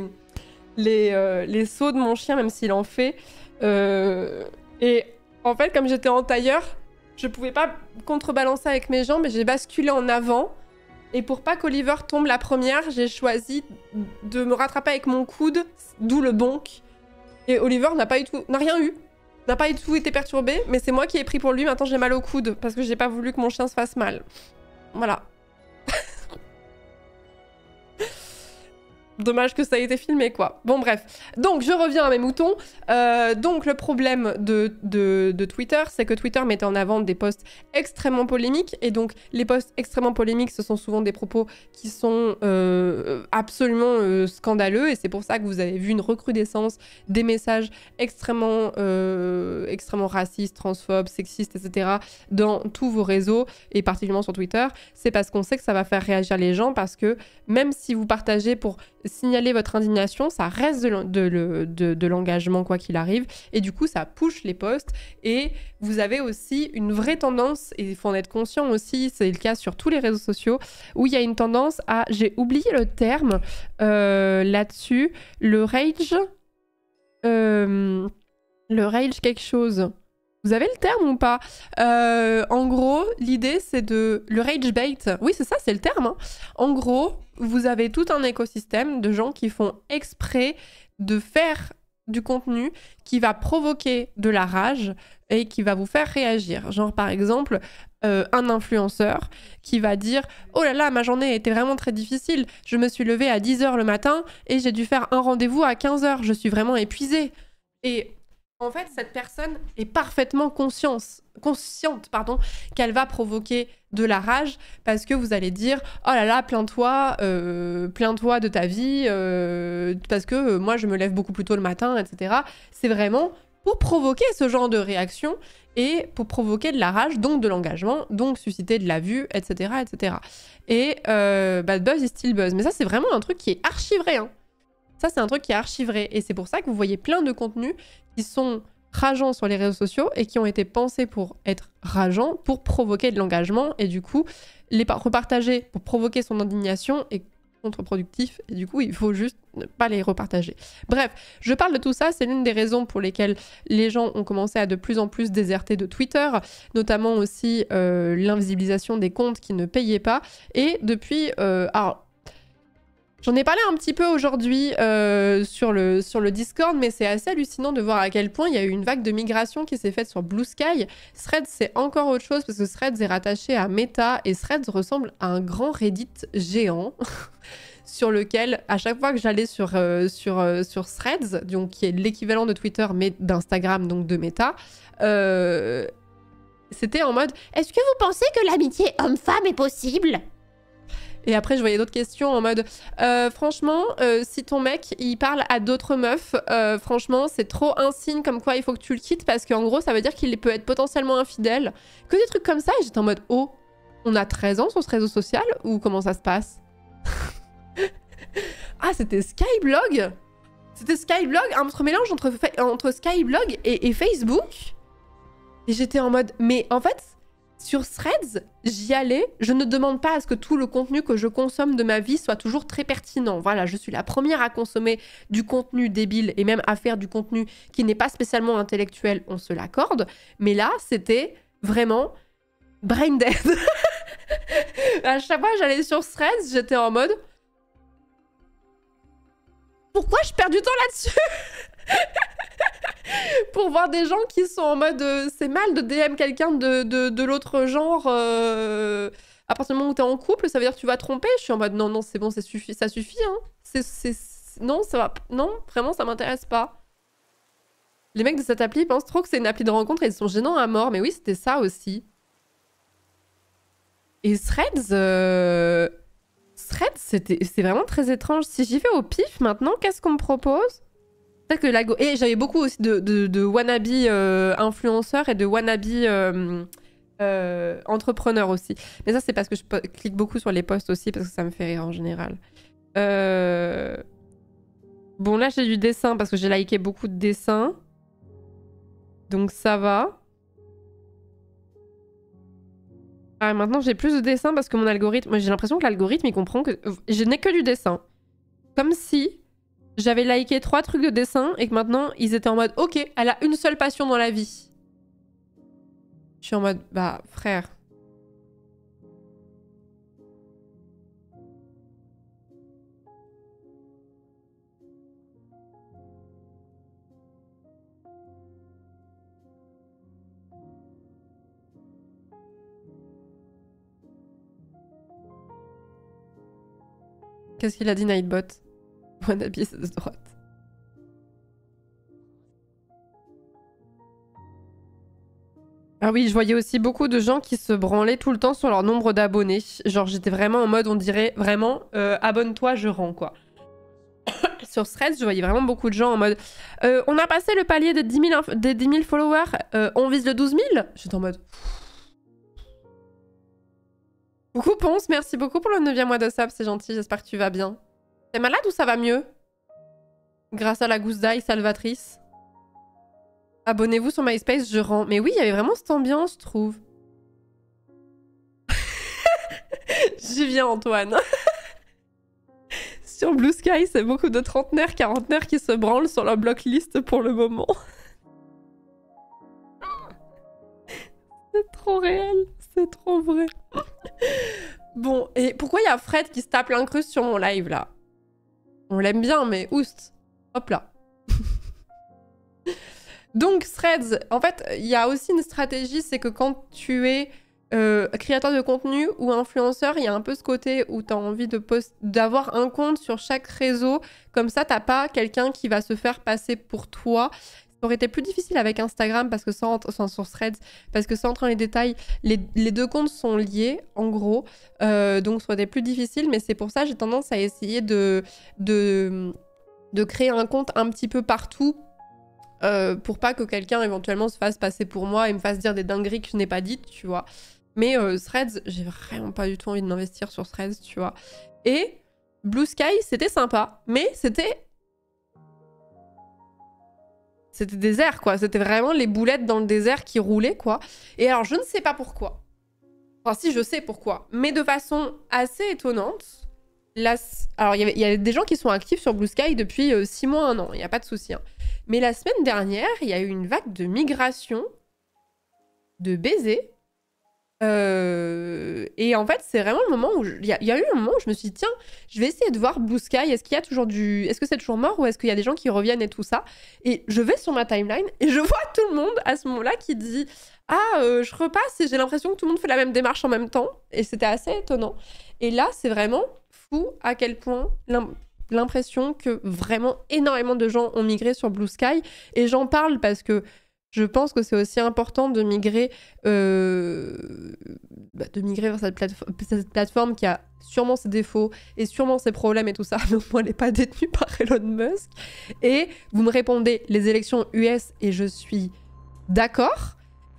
sauts de mon chien, même s'il en fait. Et en fait, comme j'étais en tailleur, je pouvais pas contrebalancer avec mes jambes et j'ai basculé en avant. Et pour pas qu'Oliver tombe la première, j'ai choisi de me rattraper avec mon coude, d'où le bonk. Et Oliver n'a rien eu. N'a pas du tout été perturbé, mais c'est moi qui ai pris pour lui. Maintenant, j'ai mal au coude parce que j'ai pas voulu que mon chien se fasse mal. Voilà. Dommage que ça ait été filmé, quoi. Bon, bref. Donc, je reviens à mes moutons. Donc, le problème de Twitter, c'est que Twitter mettait en avant des posts extrêmement polémiques. Et donc, les posts extrêmement polémiques, ce sont souvent des propos qui sont absolument scandaleux. Et c'est pour ça que vous avez vu une recrudescence des messages extrêmement racistes, transphobes, sexistes, etc. dans tous vos réseaux, et particulièrement sur Twitter. C'est parce qu'on sait que ça va faire réagir les gens, parce que même si vous partagez pour signaler votre indignation, ça reste de l'engagement quoi qu'il arrive, et du coup ça push les posts. Et vous avez aussi une vraie tendance, et il faut en être conscient aussi, c'est le cas sur tous les réseaux sociaux, où il y a une tendance à, j'ai oublié le terme là-dessus, le rage quelque chose. Vous avez le terme ou pas? En gros, l'idée, c'est le rage bait. Oui, c'est ça, c'est le terme. Hein. En gros, vous avez tout un écosystème de gens qui font exprès de faire du contenu qui va provoquer de la rage et qui va vous faire réagir. Genre, par exemple, un influenceur qui va dire « Oh là là, ma journée a été vraiment très difficile. Je me suis levée à 10h le matin et j'ai dû faire un rendez-vous à 15h. Je suis vraiment épuisée. » Et en fait, cette personne est parfaitement consciente qu'elle va provoquer de la rage, parce que vous allez dire « Oh là là, plains-toi de ta vie, parce que moi, je me lève beaucoup plus tôt le matin, etc. » C'est vraiment pour provoquer ce genre de réaction et pour provoquer de la rage, donc de l'engagement, donc susciter de la vue, etc. etc. Et buzz is still buzz. Mais ça, c'est vraiment un truc qui est archivé, hein. Ça, c'est un truc qui est archivé. Et c'est pour ça que vous voyez plein de contenus qui sont rageants sur les réseaux sociaux et qui ont été pensés pour être rageants, pour provoquer de l'engagement. Et du coup, les repartager pour provoquer son indignation est contre-productif. Et du coup, il faut juste ne pas les repartager. Bref, je parle de tout ça. C'est l'une des raisons pour lesquelles les gens ont commencé à de plus en plus déserter de Twitter. Notamment aussi l'invisibilisation des comptes qui ne payaient pas. Et depuis... alors, j'en ai parlé un petit peu aujourd'hui sur le Discord, mais c'est assez hallucinant de voir à quel point il y a eu une vague de migration qui s'est faite sur Blue Sky. Threads, c'est encore autre chose parce que Threads est rattaché à Meta et Threads ressemble à un grand Reddit géant sur lequel, à chaque fois que j'allais sur Threads, donc qui est l'équivalent de Twitter, mais d'Instagram, donc de Meta, c'était en mode « Est-ce que vous pensez que l'amitié homme-femme est possible ?» Et après, je voyais d'autres questions en mode franchement, si ton mec, il parle à d'autres meufs, franchement, c'est trop un signe comme quoi il faut que tu le quittes parce qu'en gros, ça veut dire qu'il peut être potentiellement infidèle. » Que des trucs comme ça, et j'étais en mode « Oh, on a 13 ans sur ce réseau social ou comment ça se passe ?» Ah, c'était Skyblog. C'était Skyblog, un mélange entre Skyblog et Facebook. Et j'étais en mode, mais en fait, sur Threads, j'y allais. Je ne demande pas à ce que tout le contenu que je consomme de ma vie soit toujours très pertinent. Voilà, je suis la première à consommer du contenu débile et même à faire du contenu qui n'est pas spécialement intellectuel, on se l'accorde. Mais là, c'était vraiment brain dead. À chaque fois que j'allais sur Threads, j'étais en mode... Pourquoi je perds du temps là-dessus? Pour voir des gens qui sont en mode c'est mal de DM quelqu'un de l'autre genre à partir du moment où t'es en couple, ça veut dire que tu vas tromper. Je suis en mode non, c'est bon, ça suffit hein. Non, ça va, non, vraiment ça m'intéresse pas. Les mecs de cette appli pensent trop que c'est une appli de rencontre et ils sont gênants à mort, mais oui, c'était ça aussi. Et Threads, c'est vraiment très étrange. Si j'y vais au pif maintenant, qu'est-ce qu'on me propose? Que et j'avais beaucoup aussi de wannabe influenceurs et de wannabe entrepreneurs aussi. Mais ça, c'est parce que je clique beaucoup sur les posts aussi, parce que ça me fait rire en général. Bon, là, j'ai du dessin, parce que j'ai liké beaucoup de dessins. Donc, ça va. Ah, maintenant, j'ai plus de dessins, parce que mon algorithme... Moi, j'ai l'impression que l'algorithme, il comprend que... Je n'ai que du dessin. Comme si... J'avais liké 3 trucs de dessin et que maintenant, ils étaient en mode « Ok, elle a une seule passion dans la vie. » Je suis en mode « Bah, frère. » Qu'est-ce qu'il a dit, Nightbot? Wannabe, c'est de droite. Ah oui, je voyais aussi beaucoup de gens qui se branlaient tout le temps sur leur nombre d'abonnés. Genre, j'étais vraiment en mode, on dirait vraiment, abonne-toi, je rends, quoi. Sur Threads, je voyais vraiment beaucoup de gens en mode, on a passé le palier des 10 000 followers, on vise le 12 000. J'étais en mode... Coucou Ponce, merci beaucoup pour le 9e mois de sub, c'est gentil, j'espère que tu vas bien. T'es malade ou ça va mieux? Grâce à la gousse d'ail salvatrice. Abonnez-vous sur MySpace, je rends. Mais oui, il y avait vraiment cette ambiance, je trouve. J'y viens, Antoine. Sur Blue Sky, c'est beaucoup de trentenaires, quarantenaires qui se branlent sur leur blocklist pour le moment. C'est trop réel, c'est trop vrai. Bon, et pourquoi il y a Fred qui se tape l'incruste sur mon live, là? On l'aime bien, mais oust. Hop là. Donc, Threads, en fait, il y a aussi une stratégie, c'est que quand tu es créateur de contenu ou influenceur, il y a un peu ce côté où tu as envie d'avoir un compte sur chaque réseau. Comme ça, t'as pas quelqu'un qui va se faire passer pour toi. Ça aurait été plus difficile avec Instagram parce que sur Threads, parce que sans entrer dans les détails, les deux comptes sont liés, en gros. Donc, ça aurait été plus difficile, mais c'est pour ça que j'ai tendance à essayer de créer un compte un petit peu partout pour pas que quelqu'un éventuellement se fasse passer pour moi et me fasse dire des dingueries que je n'ai pas dites, tu vois. Mais Threads, j'ai vraiment pas du tout envie de m'investir sur Threads, tu vois. Et Blue Sky, c'était sympa, mais c'était désert, quoi. C'était vraiment les boulettes dans le désert qui roulaient, quoi. Et alors, je ne sais pas pourquoi. Enfin, si, je sais pourquoi. Mais de façon assez étonnante, alors, il y a des gens qui sont actifs sur Blue Sky depuis 6 mois, 1 an. Il n'y a pas de souci, hein. Mais la semaine dernière, il y a eu une vague de migration, de baisers. Et en fait, c'est vraiment le moment où... Il y a eu un moment où je me suis dit, tiens, je vais essayer de voir Blue Sky. Est-ce qu'il y a toujours du... Est-ce que c'est toujours mort ou est-ce qu'il y a des gens qui reviennent et tout ça? Et je vais sur ma timeline et je vois tout le monde à ce moment-là qui dit, ah, je repasse et j'ai l'impression que tout le monde fait la même démarche en même temps. Et c'était assez étonnant. Et là, c'est vraiment fou à quel point l'impression que vraiment énormément de gens ont migré sur Blue Sky. Et j'en parle parce que je pense que c'est aussi important de migrer vers cette plateforme qui a sûrement ses défauts et sûrement ses problèmes et tout ça, mais au moins elle n'est pas détenue par Elon Musk. Et vous me répondez les élections US et je suis d'accord,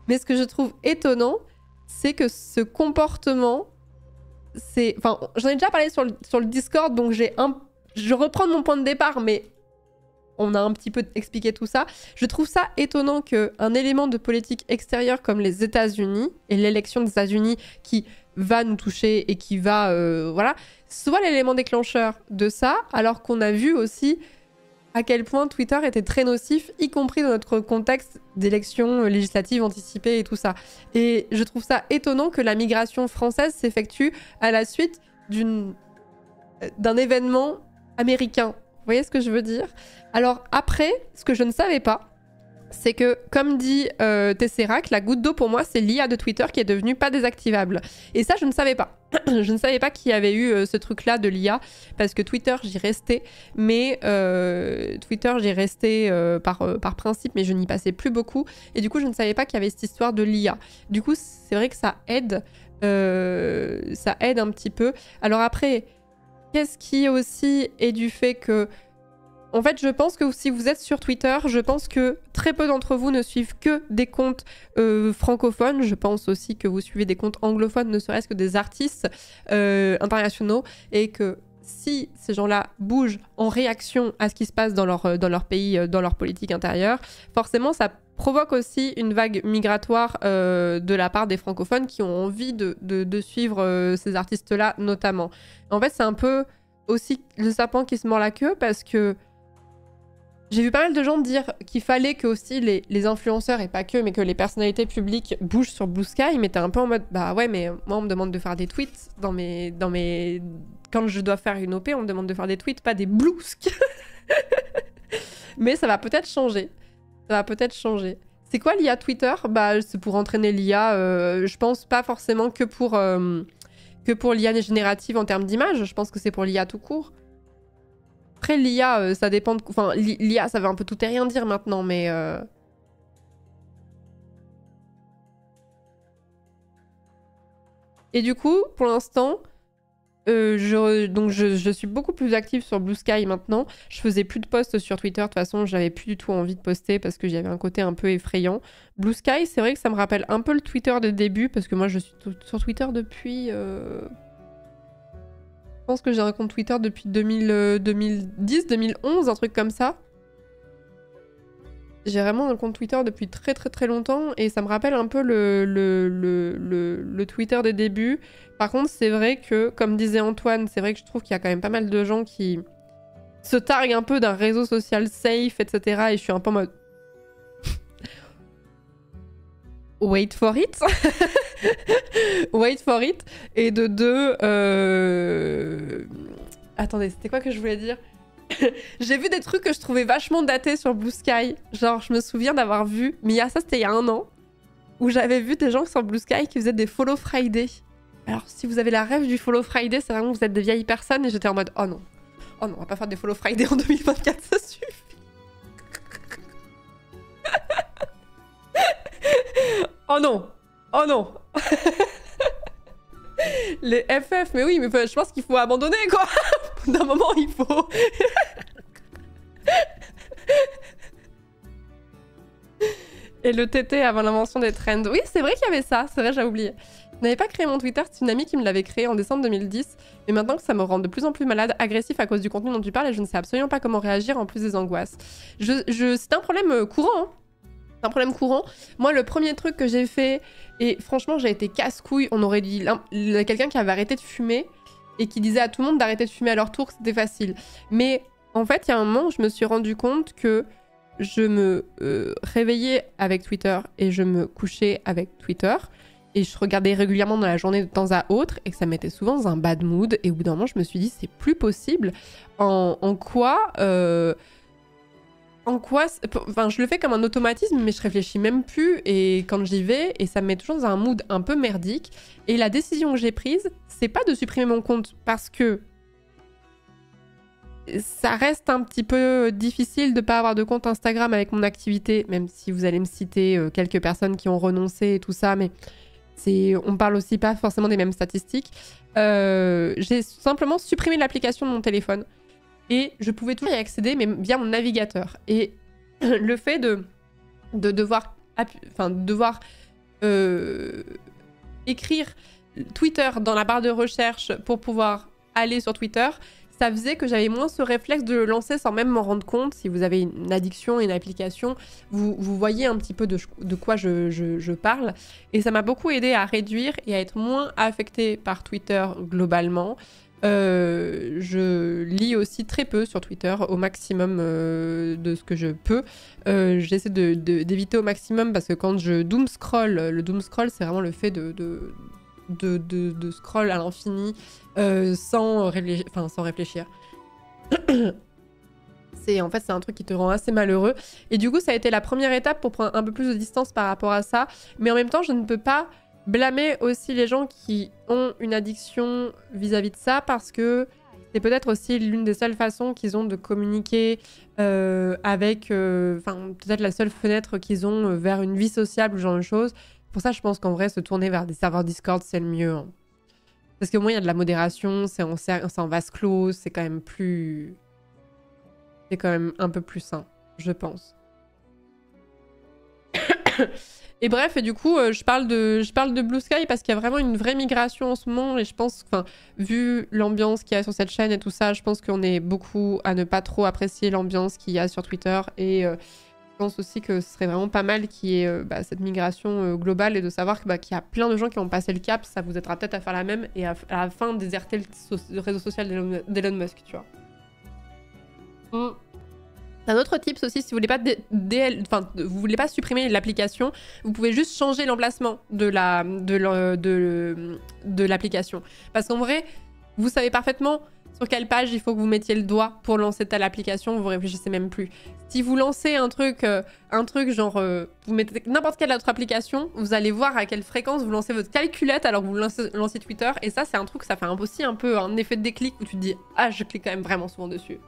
mais ce que je trouve étonnant, c'est que ce comportement, enfin, j'en ai déjà parlé sur le Discord, donc je reprends mon point de départ, mais on a un petit peu expliqué tout ça. Je trouve ça étonnant qu'un élément de politique extérieure comme les États-Unis et l'élection des États-Unis qui va nous toucher et qui va, soit l'élément déclencheur de ça, alors qu'on a vu aussi à quel point Twitter était très nocif, y compris dans notre contexte d'élections législatives anticipées et tout ça. Et je trouve ça étonnant que la migration française s'effectue à la suite d'un événement américain. Vous voyez ce que je veux dire? Alors après, ce que je ne savais pas, c'est que, comme dit Tesseract, la goutte d'eau pour moi, c'est l'IA de Twitter qui est devenue pas désactivable. Et ça, je ne savais pas. Je ne savais pas qu'il y avait eu ce truc-là de l'IA, parce que Twitter, j'y restais, mais par principe, mais je n'y passais plus beaucoup. Et du coup, je ne savais pas qu'il y avait cette histoire de l'IA. Du coup, c'est vrai que ça aide un petit peu. Alors après, qu'est-ce qui aussi est du fait que... En fait, je pense que si vous êtes sur Twitter, je pense que très peu d'entre vous ne suivent que des comptes francophones. Je pense aussi que vous suivez des comptes anglophones, ne serait-ce que des artistes internationaux. Et que si ces gens-là bougent en réaction à ce qui se passe dans leur pays, dans leur politique intérieure, forcément, ça provoque aussi une vague migratoire de la part des francophones qui ont envie de suivre ces artistes-là, notamment. En fait, c'est un peu aussi le sapin qui se mord la queue parce que j'ai vu pas mal de gens dire qu'il fallait que aussi les influenceurs, et pas que, mais que les personnalités publiques bougent sur Blue Sky, mais t'es un peu en mode, bah ouais, mais moi on me demande de faire des tweets quand je dois faire une OP, on me demande de faire des tweets, pas des blousk. Mais ça va peut-être changer. C'est quoi l'IA Twitter? Bah c'est pour entraîner l'IA, je pense pas forcément que pour l'IA générative en termes d'image, je pense que c'est pour l'IA tout court. Après, l'IA, ça dépend de... Enfin, l'IA, ça veut un peu tout et rien dire maintenant, mais... Et du coup, pour l'instant, je suis beaucoup plus active sur Blue Sky maintenant. Je faisais plus de posts sur Twitter. De toute façon, j'avais plus du tout envie de poster parce que j'avais un côté un peu effrayant. Blue Sky, c'est vrai que ça me rappelle un peu le Twitter de début parce que moi, je suis sur Twitter depuis... Je pense que j'ai un compte Twitter depuis 2010, 2011, un truc comme ça. J'ai vraiment un compte Twitter depuis très très très longtemps et ça me rappelle un peu le Twitter des débuts. Par contre, c'est vrai que, comme disait Antoine, c'est vrai que je trouve qu'il y a quand même pas mal de gens qui se targuent un peu d'un réseau social safe, etc. Et je suis un peu en mode... Wait for it. Wait for it. Et de deux... Attendez, c'était quoi que je voulais dire? J'ai vu des trucs que je trouvais vachement datés sur Blue Sky. Genre, je me souviens d'avoir vu... Mais c'était il y a 1 an. Où j'avais vu des gens sur Blue Sky qui faisaient des Follow Friday. Alors, si vous avez la rêve du Follow Friday, c'est vraiment que vous êtes des vieilles personnes. Et j'étais en mode, oh non. Oh non, on va pas faire des Follow Friday en 2024, ça suffit. Oh non! Oh non! Les FF, mais oui, mais je pense qu'il faut abandonner, quoi! D'un moment, il faut... Et le TT avant l'invention des trends. Oui, c'est vrai qu'il y avait ça, c'est vrai, j'ai oublié. Je n'avais pas créé mon Twitter, c'est une amie qui me l'avait créé en décembre 2010. Et maintenant que ça me rend de plus en plus malade, agressif à cause du contenu dont tu parles, et je ne sais absolument pas comment réagir en plus des angoisses. C'est un problème courant, hein. C'est un problème courant. Moi, le premier truc que j'ai fait, et franchement, j'ai été casse-couille. On aurait dit quelqu'un qui avait arrêté de fumer et qui disait à tout le monde d'arrêter de fumer à leur tour, que c'était facile. Mais en fait, il y a un moment où je me suis rendu compte que je me réveillais avec Twitter et je me couchais avec Twitter. Et je regardais régulièrement dans la journée de temps à autre et que ça me mettait souvent dans un bad mood. Et au bout d'un moment, je me suis dit, c'est plus possible. En quoi... Enfin, je le fais comme un automatisme, mais je réfléchis même plus. Et quand j'y vais, et ça me met toujours dans un mood un peu merdique. Et la décision que j'ai prise, c'est pas de supprimer mon compte parce que ça reste un petit peu difficile de ne pas avoir de compte Instagram avec mon activité, même si vous allez me citer quelques personnes qui ont renoncé et tout ça, mais on parle aussi pas forcément des mêmes statistiques. J'ai simplement supprimé l'application de mon téléphone et je pouvais toujours y accéder, mais via mon navigateur. Et le fait de devoir écrire Twitter dans la barre de recherche pour pouvoir aller sur Twitter, ça faisait que j'avais moins ce réflexe de le lancer sans même m'en rendre compte. Si vous avez une addiction et une application, vous voyez un petit peu de quoi je parle. Et ça m'a beaucoup aidé à réduire et à être moins affectée par Twitter globalement. Je lis aussi très peu sur Twitter, au maximum de ce que je peux. J'essaie d'éviter au maximum parce que quand je doom scroll, le doom scroll c'est vraiment le fait de scroll à l'infini sans réfléchir. En fait, c'est un truc qui te rend assez malheureux. Et du coup, ça a été la première étape pour prendre un peu plus de distance par rapport à ça. Mais en même temps, je ne peux pas blâmer aussi les gens qui ont une addiction vis-à-vis de ça parce que c'est peut-être aussi l'une des seules façons qu'ils ont de communiquer avec... peut-être la seule fenêtre qu'ils ont vers une vie sociable ou ce genre de choses. Pour ça, je pense qu'en vrai, se tourner vers des serveurs Discord, c'est le mieux. Hein. Parce qu'au moins, il y a de la modération, c'est en vase clos, c'est quand même plus... C'est quand même un peu plus sain, je pense. Et bref, et du coup, je parle de Blue Sky parce qu'il y a vraiment une vraie migration en ce moment. Et je pense, vu l'ambiance qu'il y a sur cette chaîne et tout ça, je pense qu'on est beaucoup à ne pas trop apprécier l'ambiance qu'il y a sur Twitter. Et... je pense aussi que ce serait vraiment pas mal qu'il y ait cette migration globale et de savoir qu'il y a plein de gens qui ont passé le cap, ça vous aidera peut-être à faire la même et à la fin déserter le réseau social d'Elon Musk, tu vois. Un autre tips aussi, si vous voulez pas vous voulez pas supprimer l'application, vous pouvez juste changer l'emplacement de l'application. Parce qu'en vrai, vous savez parfaitement sur quelle page il faut que vous mettiez le doigt pour lancer telle application, vous réfléchissez même plus. Si vous lancez un truc genre, vous mettez n'importe quelle autre application, vous allez voir à quelle fréquence vous lancez votre calculette alors que vous lancez Twitter. Et ça, c'est un truc, ça fait aussi un peu un effet de déclic où tu te dis « Ah, je clique quand même vraiment souvent dessus ».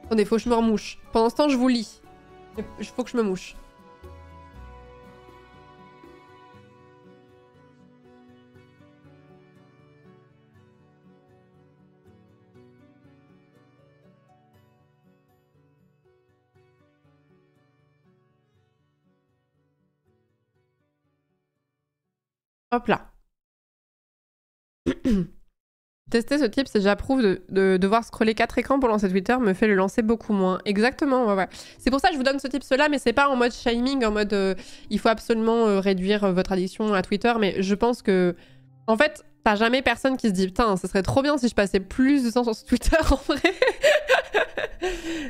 Attendez, faut que je me remouche. Pendant ce temps, je vous lis. Il faut que je me mouche. Hop là. Tester ce type, c'est j'approuve de devoir scroller 4 écrans pour lancer Twitter, me fait le lancer beaucoup moins. Exactement, ouais. C'est pour ça que je vous donne ce tips-là, mais c'est pas en mode shaming, en mode il faut absolument réduire votre addiction à Twitter, mais je pense que, en fait, t'as jamais personne qui se dit putain, ce serait trop bien si je passais plus de temps sur Twitter, en vrai.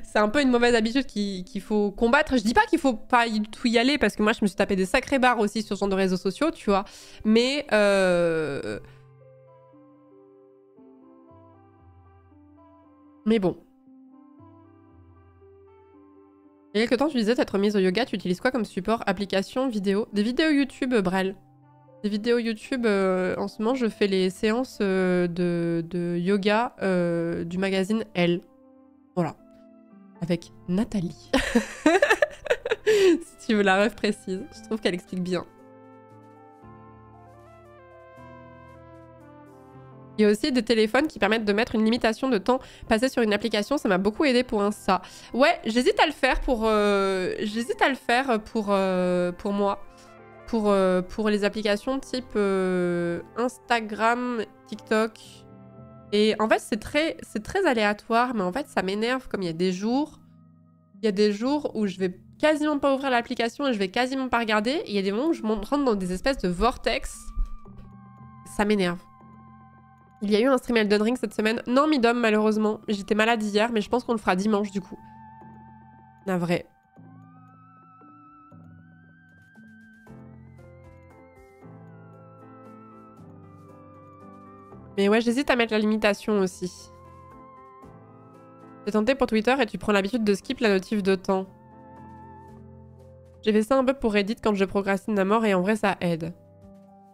C'est un peu une mauvaise habitude qu'il faut combattre. Je dis pas qu'il faut pas du tout y aller, parce que moi, je me suis tapé des sacrés barres aussi sur ce genre de réseaux sociaux, tu vois, mais bon. Il y a quelques temps, tu disais t'être mise au yoga. Tu utilises quoi comme support? Application, vidéo? Des vidéos YouTube, Brel. Des vidéos YouTube. En ce moment, je fais les séances de yoga du magazine Elle. Voilà. Avec Nathalie. Si tu veux la ref précise. Je trouve qu'elle explique bien. Il y a aussi des téléphones qui permettent de mettre une limitation de temps passé sur une application. Ça m'a beaucoup aidé pour Insta. Ouais, j'hésite à le faire pour moi. Pour les applications type Instagram, TikTok. Et en fait, c'est très aléatoire, mais en fait, ça m'énerve comme il y a des jours où je vais quasiment pas ouvrir l'application et je vais quasiment pas regarder. Et il y a des moments où je rentre dans des espèces de vortex. Ça m'énerve. Il y a eu un stream Elden Ring cette semaine. Non, Midom, malheureusement. J'étais malade hier, mais je pense qu'on le fera dimanche, du coup. Navré. Mais ouais, j'hésite à mettre la limitation aussi. J'ai tenté pour Twitter et tu prends l'habitude de skip la notif de temps. J'ai fait ça un peu pour Reddit quand je procrastine à mort et en vrai, ça aide.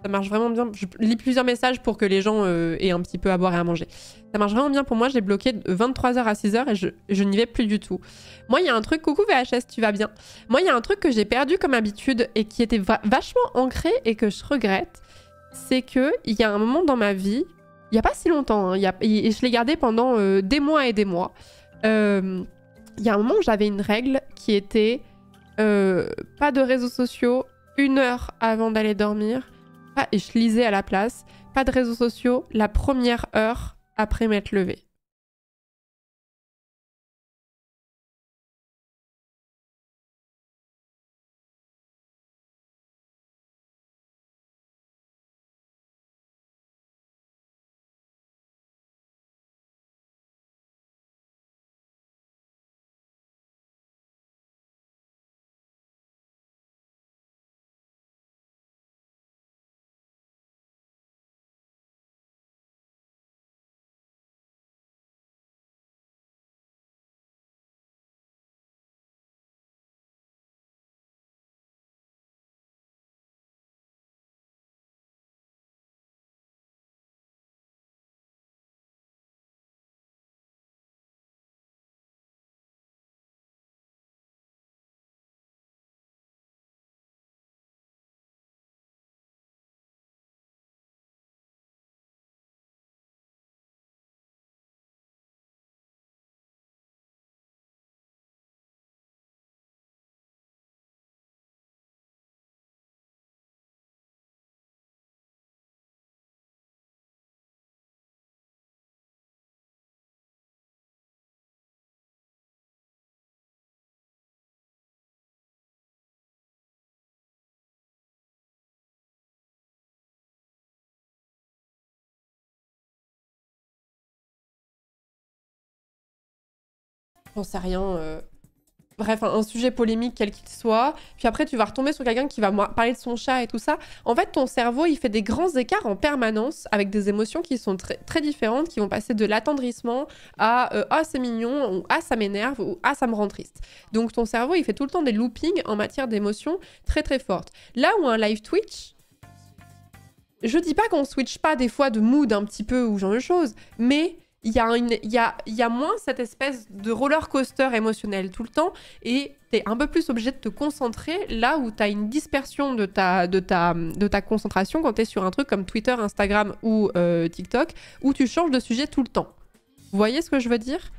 Ça marche vraiment bien. Je lis plusieurs messages pour que les gens aient un petit peu à boire et à manger. Ça marche vraiment bien pour moi. J'ai bloqué de 23h à 6h et je n'y vais plus du tout. Moi, il y a un truc... Coucou VHS, tu vas bien? Moi, il y a un truc que j'ai perdu comme habitude et qui était vachement ancré et que je regrette. C'est qu'il y a un moment dans ma vie, il n'y a pas si longtemps, hein, et je l'ai gardé pendant des mois et des mois. Il y a un moment où j'avais une règle qui était pas de réseaux sociaux 1 heure avant d'aller dormir. Et je lisais à la place. Pas de réseaux sociaux la première heure après m'être levée. J'en sais rien. Bref, un sujet polémique quel qu'il soit. Puis après, tu vas retomber sur quelqu'un qui va parler de son chat et tout ça. En fait, ton cerveau, il fait des grands écarts en permanence avec des émotions qui sont très, très différentes, qui vont passer de l'attendrissement à « Ah, c'est mignon » ou « Ah, ça m'énerve » ou « Ah, ça me rend triste ». Donc, ton cerveau, il fait tout le temps des loopings en matière d'émotions très, très fortes. Là où un live Twitch... Je dis pas qu'on switch pas des fois de mood un petit peu ou genre de choses, mais... Il y a moins cette espèce de roller coaster émotionnel tout le temps et t'es un peu plus obligé de te concentrer là où t'as une dispersion de ta concentration quand t'es sur un truc comme Twitter, Instagram ou TikTok où tu changes de sujet tout le temps. Vous voyez ce que je veux dire?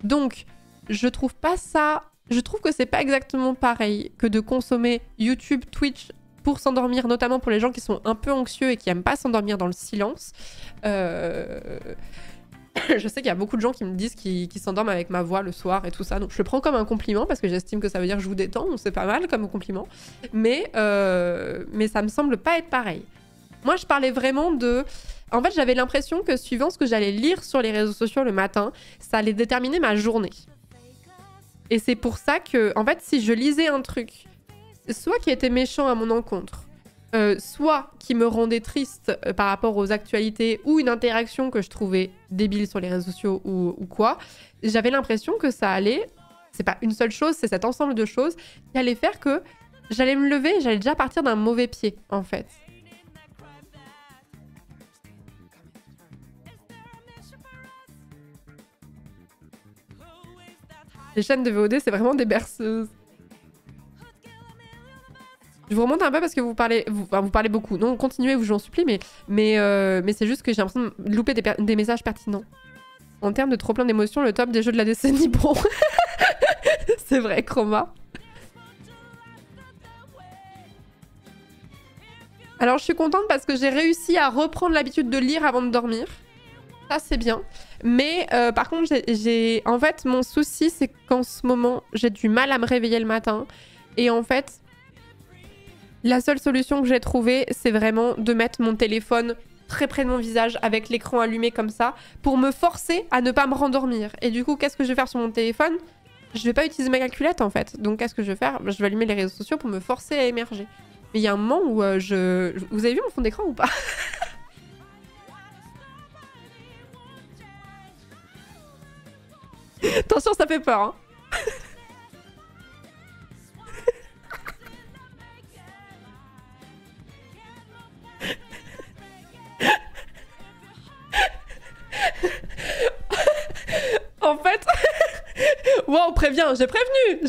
Donc, je trouve pas ça... Je trouve que c'est pas exactement pareil que de consommer YouTube, Twitch pour s'endormir, notamment pour les gens qui sont un peu anxieux et qui aiment pas s'endormir dans le silence. Je sais qu'il y a beaucoup de gens qui me disent qu'ils s'endorment avec ma voix le soir et tout ça, donc je le prends comme un compliment parce que j'estime que ça veut dire que je vous détends, donc c'est pas mal comme compliment, mais ça me semble pas être pareil. Moi, je parlais vraiment de... En fait, j'avais l'impression que suivant ce que j'allais lire sur les réseaux sociaux le matin, ça allait déterminer ma journée. Et c'est pour ça que, en fait, si je lisais un truc, soit qui était méchant à mon encontre, soit qui me rendait triste par rapport aux actualités ou une interaction que je trouvais débile sur les réseaux sociaux ou quoi, j'avais l'impression que ça allait, c'est pas une seule chose, c'est cet ensemble de choses qui allait faire que j'allais me lever et j'allais déjà partir d'un mauvais pied, en fait. Les chaînes de VOD, c'est vraiment des berceuses. Je vous remonte un peu parce que vous parlez beaucoup. Non, continuez, je vous en supplie, mais c'est juste que j'ai l'impression de louper des messages pertinents. En termes de trop plein d'émotions, le top des jeux de la décennie, bon. C'est vrai, Chroma. Alors, je suis contente parce que j'ai réussi à reprendre l'habitude de lire avant de dormir. Ça, c'est bien. Mais par contre, en fait, mon souci, c'est qu'en ce moment, j'ai du mal à me réveiller le matin. Et en fait... La seule solution que j'ai trouvée, c'est vraiment de mettre mon téléphone très près de mon visage avec l'écran allumé comme ça pour me forcer à ne pas me rendormir. Et du coup, qu'est-ce que je vais faire sur mon téléphone? Je vais pas utiliser ma calculette en fait. Donc qu'est-ce que je vais faire? Je vais allumer les réseaux sociaux pour me forcer à émerger. Mais il y a un moment où Vous avez vu mon fond d'écran ou pas? Attention, ça fait peur, hein. préviens, j'ai prévenu.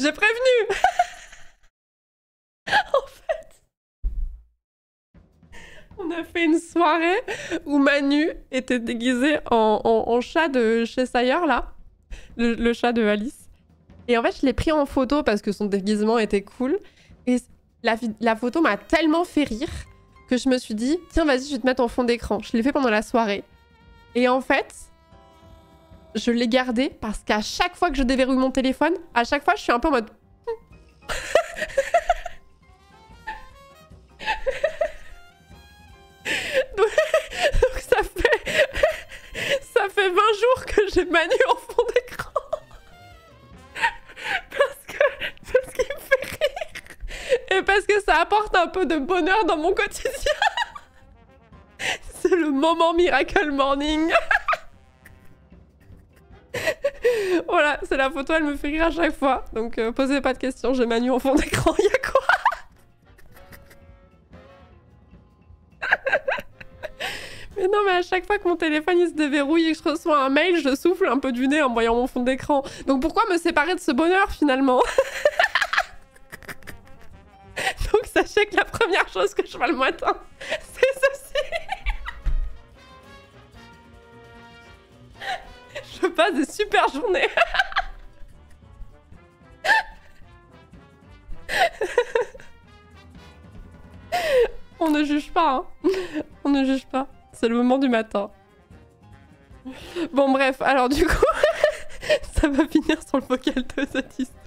En fait, on a fait une soirée où Manu était déguisé en chat de chez Sire, là. Le chat de Alice. Et en fait, je l'ai pris en photo parce que son déguisement était cool. Et la photo m'a tellement fait rire que je me suis dit, tiens, vas-y, je vais te mettre en fond d'écran. Je l'ai fait pendant la soirée. Et en fait, je l'ai gardé parce qu'à chaque fois que je déverrouille mon téléphone, à chaque fois, je suis un peu en mode... donc ça fait 20 jours que j'ai Manu en fond d'écran. Parce qu'il me fait rire. Et parce que ça apporte un peu de bonheur dans mon quotidien. C'est le moment Miracle Morning. Voilà, c'est la photo, elle me fait rire à chaque fois. Donc posez pas de questions, j'ai Manu en fond d'écran, y'a quoi? Mais non, mais à chaque fois que mon téléphone il se déverrouille et que je reçois un mail, je souffle un peu du nez en voyant mon fond d'écran. Donc pourquoi me séparer de ce bonheur finalement? Donc sachez que la première chose que je fais le matin, c'est ceci. Je passe des super journées. On ne juge pas, hein. On ne juge pas. C'est le moment du matin. Bon bref, alors du coup, ça va finir sur le vocal de cette histoire.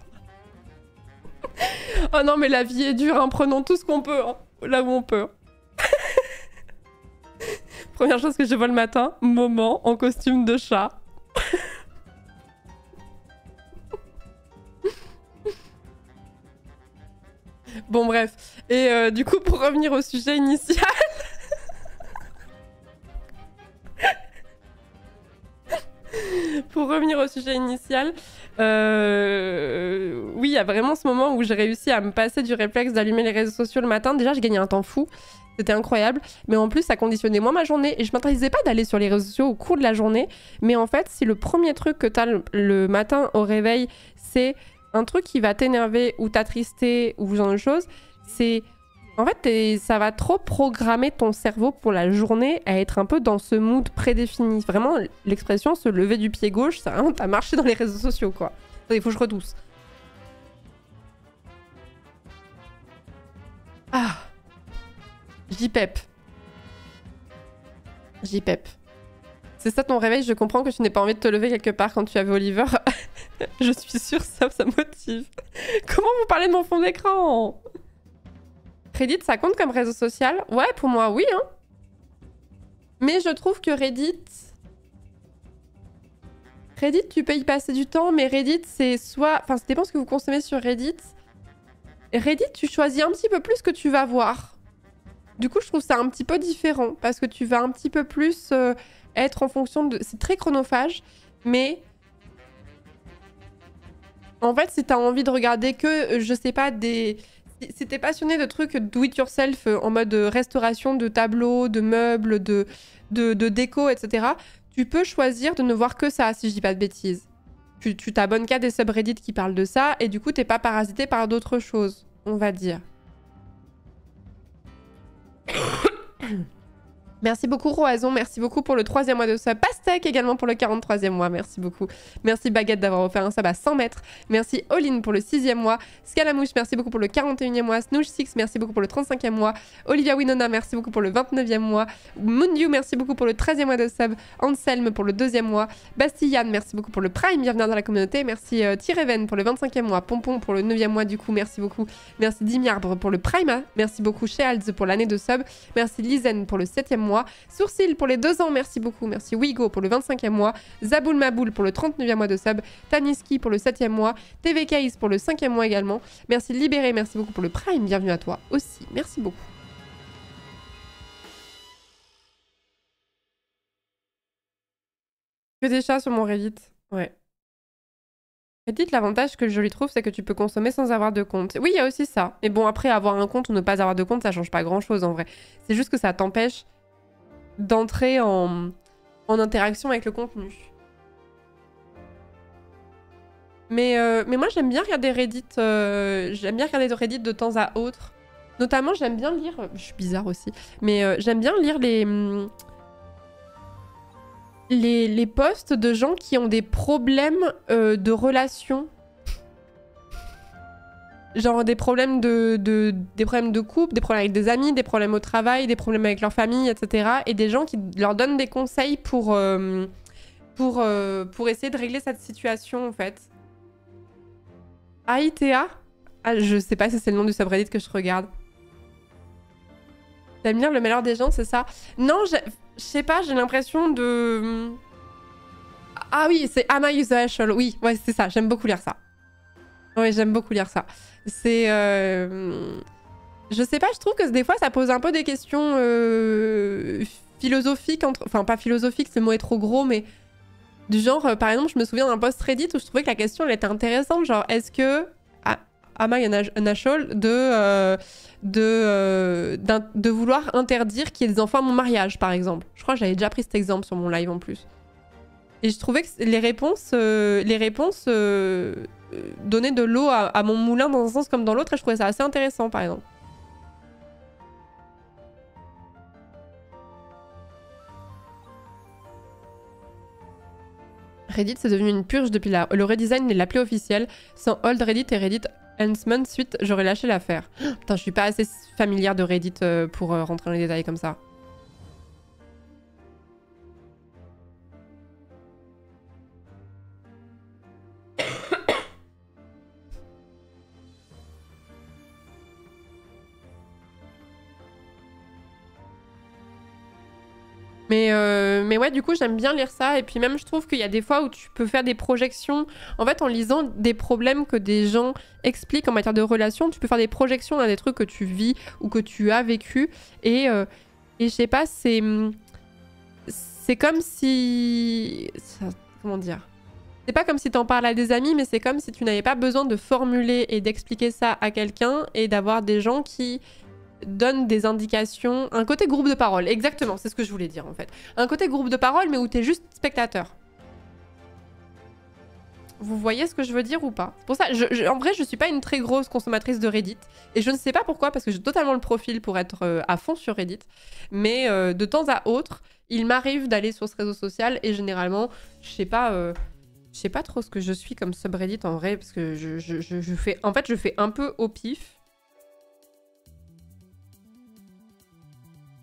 Oh non mais la vie est dure, hein. Prenons tout ce qu'on peut, hein. Là où on peut. Première chose que je vois le matin, Moment en costume de chat. Bon bref, et du coup pour revenir au sujet initial... Pour revenir au sujet initial, oui, il y a vraiment ce moment où j'ai réussi à me passer du réflexe d'allumer les réseaux sociaux le matin. Déjà, je gagnais un temps fou, c'était incroyable. Mais en plus, ça conditionnait moins ma journée. Et je m'interdisais pas d'aller sur les réseaux sociaux au cours de la journée. Mais en fait, si le premier truc que t'as le matin au réveil, c'est un truc qui va t'énerver ou t'attrister ou ce genre de choses, c'est... En fait, ça va trop programmer ton cerveau pour la journée à être un peu dans ce mood prédéfini. Vraiment, l'expression se lever du pied gauche, ça vraiment t'as marché dans les réseaux sociaux, quoi. Il faut que je retousse. Ah. J'y pep. C'est ça ton réveil, je comprends que tu n'aies pas envie de te lever quelque part quand tu avais Oliver. Je suis sûre ça motive. Comment vous parlez de mon fond d'écran ? Reddit, ça compte comme réseau social? Ouais, pour moi, oui. Hein. Mais je trouve que Reddit, tu peux y passer du temps, mais Reddit, c'est soit... Enfin, ça dépend ce que vous consommez sur Reddit. Reddit, tu choisis un petit peu plus ce que tu vas voir. Du coup, je trouve ça un petit peu différent, parce que tu vas un petit peu plus être en fonction de... C'est très chronophage, mais... En fait, si t'as envie de regarder que, je sais pas, des... Si t'es passionné de trucs do it yourself en mode restauration de tableaux, de meubles, de déco, etc., tu peux choisir de ne voir que ça, si je dis pas de bêtises. Tu t'abonnes qu'à des subreddits qui parlent de ça, et du coup, t'es pas parasité par d'autres choses, on va dire. Merci beaucoup Roazon, merci beaucoup pour le 3e mois de sub. Pastèque également pour le 43e mois, merci beaucoup. Merci Baguette d'avoir offert un sub à 100 mètres. Merci Olin pour le 6e mois. Scalamouche, merci beaucoup pour le 41e mois. Snoosh6, merci beaucoup pour le 35e mois. Olivia Winona, merci beaucoup pour le 29e mois. Mundiu, merci beaucoup pour le 13e mois de sub. Anselme pour le 2e mois. Bastillane, merci beaucoup pour le Prime, bienvenue dans la communauté. Merci Tireven pour le 25e mois. Pompon pour le 9e mois du coup, merci beaucoup. Merci Dimiarbre pour le Prime. Merci beaucoup Shealds pour l'année de sub. Merci Lizen pour le 7e mois. Sourcil pour les 2 ans, merci beaucoup. Merci Wigo pour le 25e mois. Zaboul Maboul pour le 39e mois de sub. Taniski pour le 7e mois. TV Case pour le 5e mois également. Merci Libéré, merci beaucoup pour le Prime. Bienvenue à toi aussi. Merci beaucoup. Que des chats sur mon Reddit. Ouais. Reddit, l'avantage que je lui trouve, c'est que tu peux consommer sans avoir de compte. Oui, il y a aussi ça. Mais bon, après, avoir un compte ou ne pas avoir de compte, ça change pas grand-chose en vrai. C'est juste que ça t'empêche d'entrer en interaction avec le contenu. Mais moi, j'aime bien regarder Reddit. J'aime bien regarder Reddit de temps à autre. Notamment, j'aime bien lire... Je suis bizarre aussi. Mais j'aime bien lire les posts de gens qui ont des problèmes de relations. Genre des problèmes des problèmes de couple, des problèmes avec des amis, des problèmes au travail, des problèmes avec leur famille, etc. Et des gens qui leur donnent des conseils pour essayer de régler cette situation, en fait. AITA? Ah, je sais pas si c'est le nom du subreddit que je regarde. T'aimes bien le malheur des gens, c'est ça? Non, je sais pas, j'ai l'impression de... Ah oui, c'est Am I the Ashhole? Oui, ouais, c'est ça, j'aime beaucoup lire ça. Oui, j'aime beaucoup lire ça. C'est... Je sais pas, je trouve que des fois, ça pose un peu des questions philosophiques. Enfin, pas philosophiques, ce mot est trop gros, mais... Du genre, par exemple, je me souviens d'un post Reddit où je trouvais que la question, elle était intéressante. Genre, est-ce que... Am I an asshole de vouloir interdire qu'il y ait des enfants à mon mariage, par exemple. Je crois que j'avais déjà pris cet exemple sur mon live en plus. Et je trouvais que les réponses donnaient de l'eau à mon moulin dans un sens comme dans l'autre, et je trouvais ça assez intéressant, par exemple. Reddit, c'est devenu une purge depuis le redesign de l'appli officielle. Sans Old Reddit et Reddit Enhancement suite, j'aurais lâché l'affaire. Putain, je suis pas assez familière de Reddit pour rentrer dans les détails comme ça. Mais ouais, du coup, j'aime bien lire ça. Et puis même, je trouve qu'il y a des fois où tu peux faire des projections. En fait, en lisant des problèmes que des gens expliquent en matière de relations, tu peux faire des projections à des trucs que tu vis ou que tu as vécu. Et je sais pas, c'est comme si... Comment dire? C'est pas comme si t'en parles à des amis, mais c'est comme si tu n'avais pas besoin de formuler et d'expliquer ça à quelqu'un et d'avoir des gens qui... donne des indications, un côté groupe de parole, exactement, c'est ce que je voulais dire en fait. Un côté groupe de parole, mais où t'es juste spectateur. Vous voyez ce que je veux dire ou pas? C'est pour ça, en vrai, je suis pas une très grosse consommatrice de Reddit, et je ne sais pas pourquoi, parce que j'ai totalement le profil pour être à fond sur Reddit, mais de temps à autre, il m'arrive d'aller sur ce réseau social, et généralement, je sais pas trop ce que je suis comme subreddit en vrai, parce que je fais un peu au pif.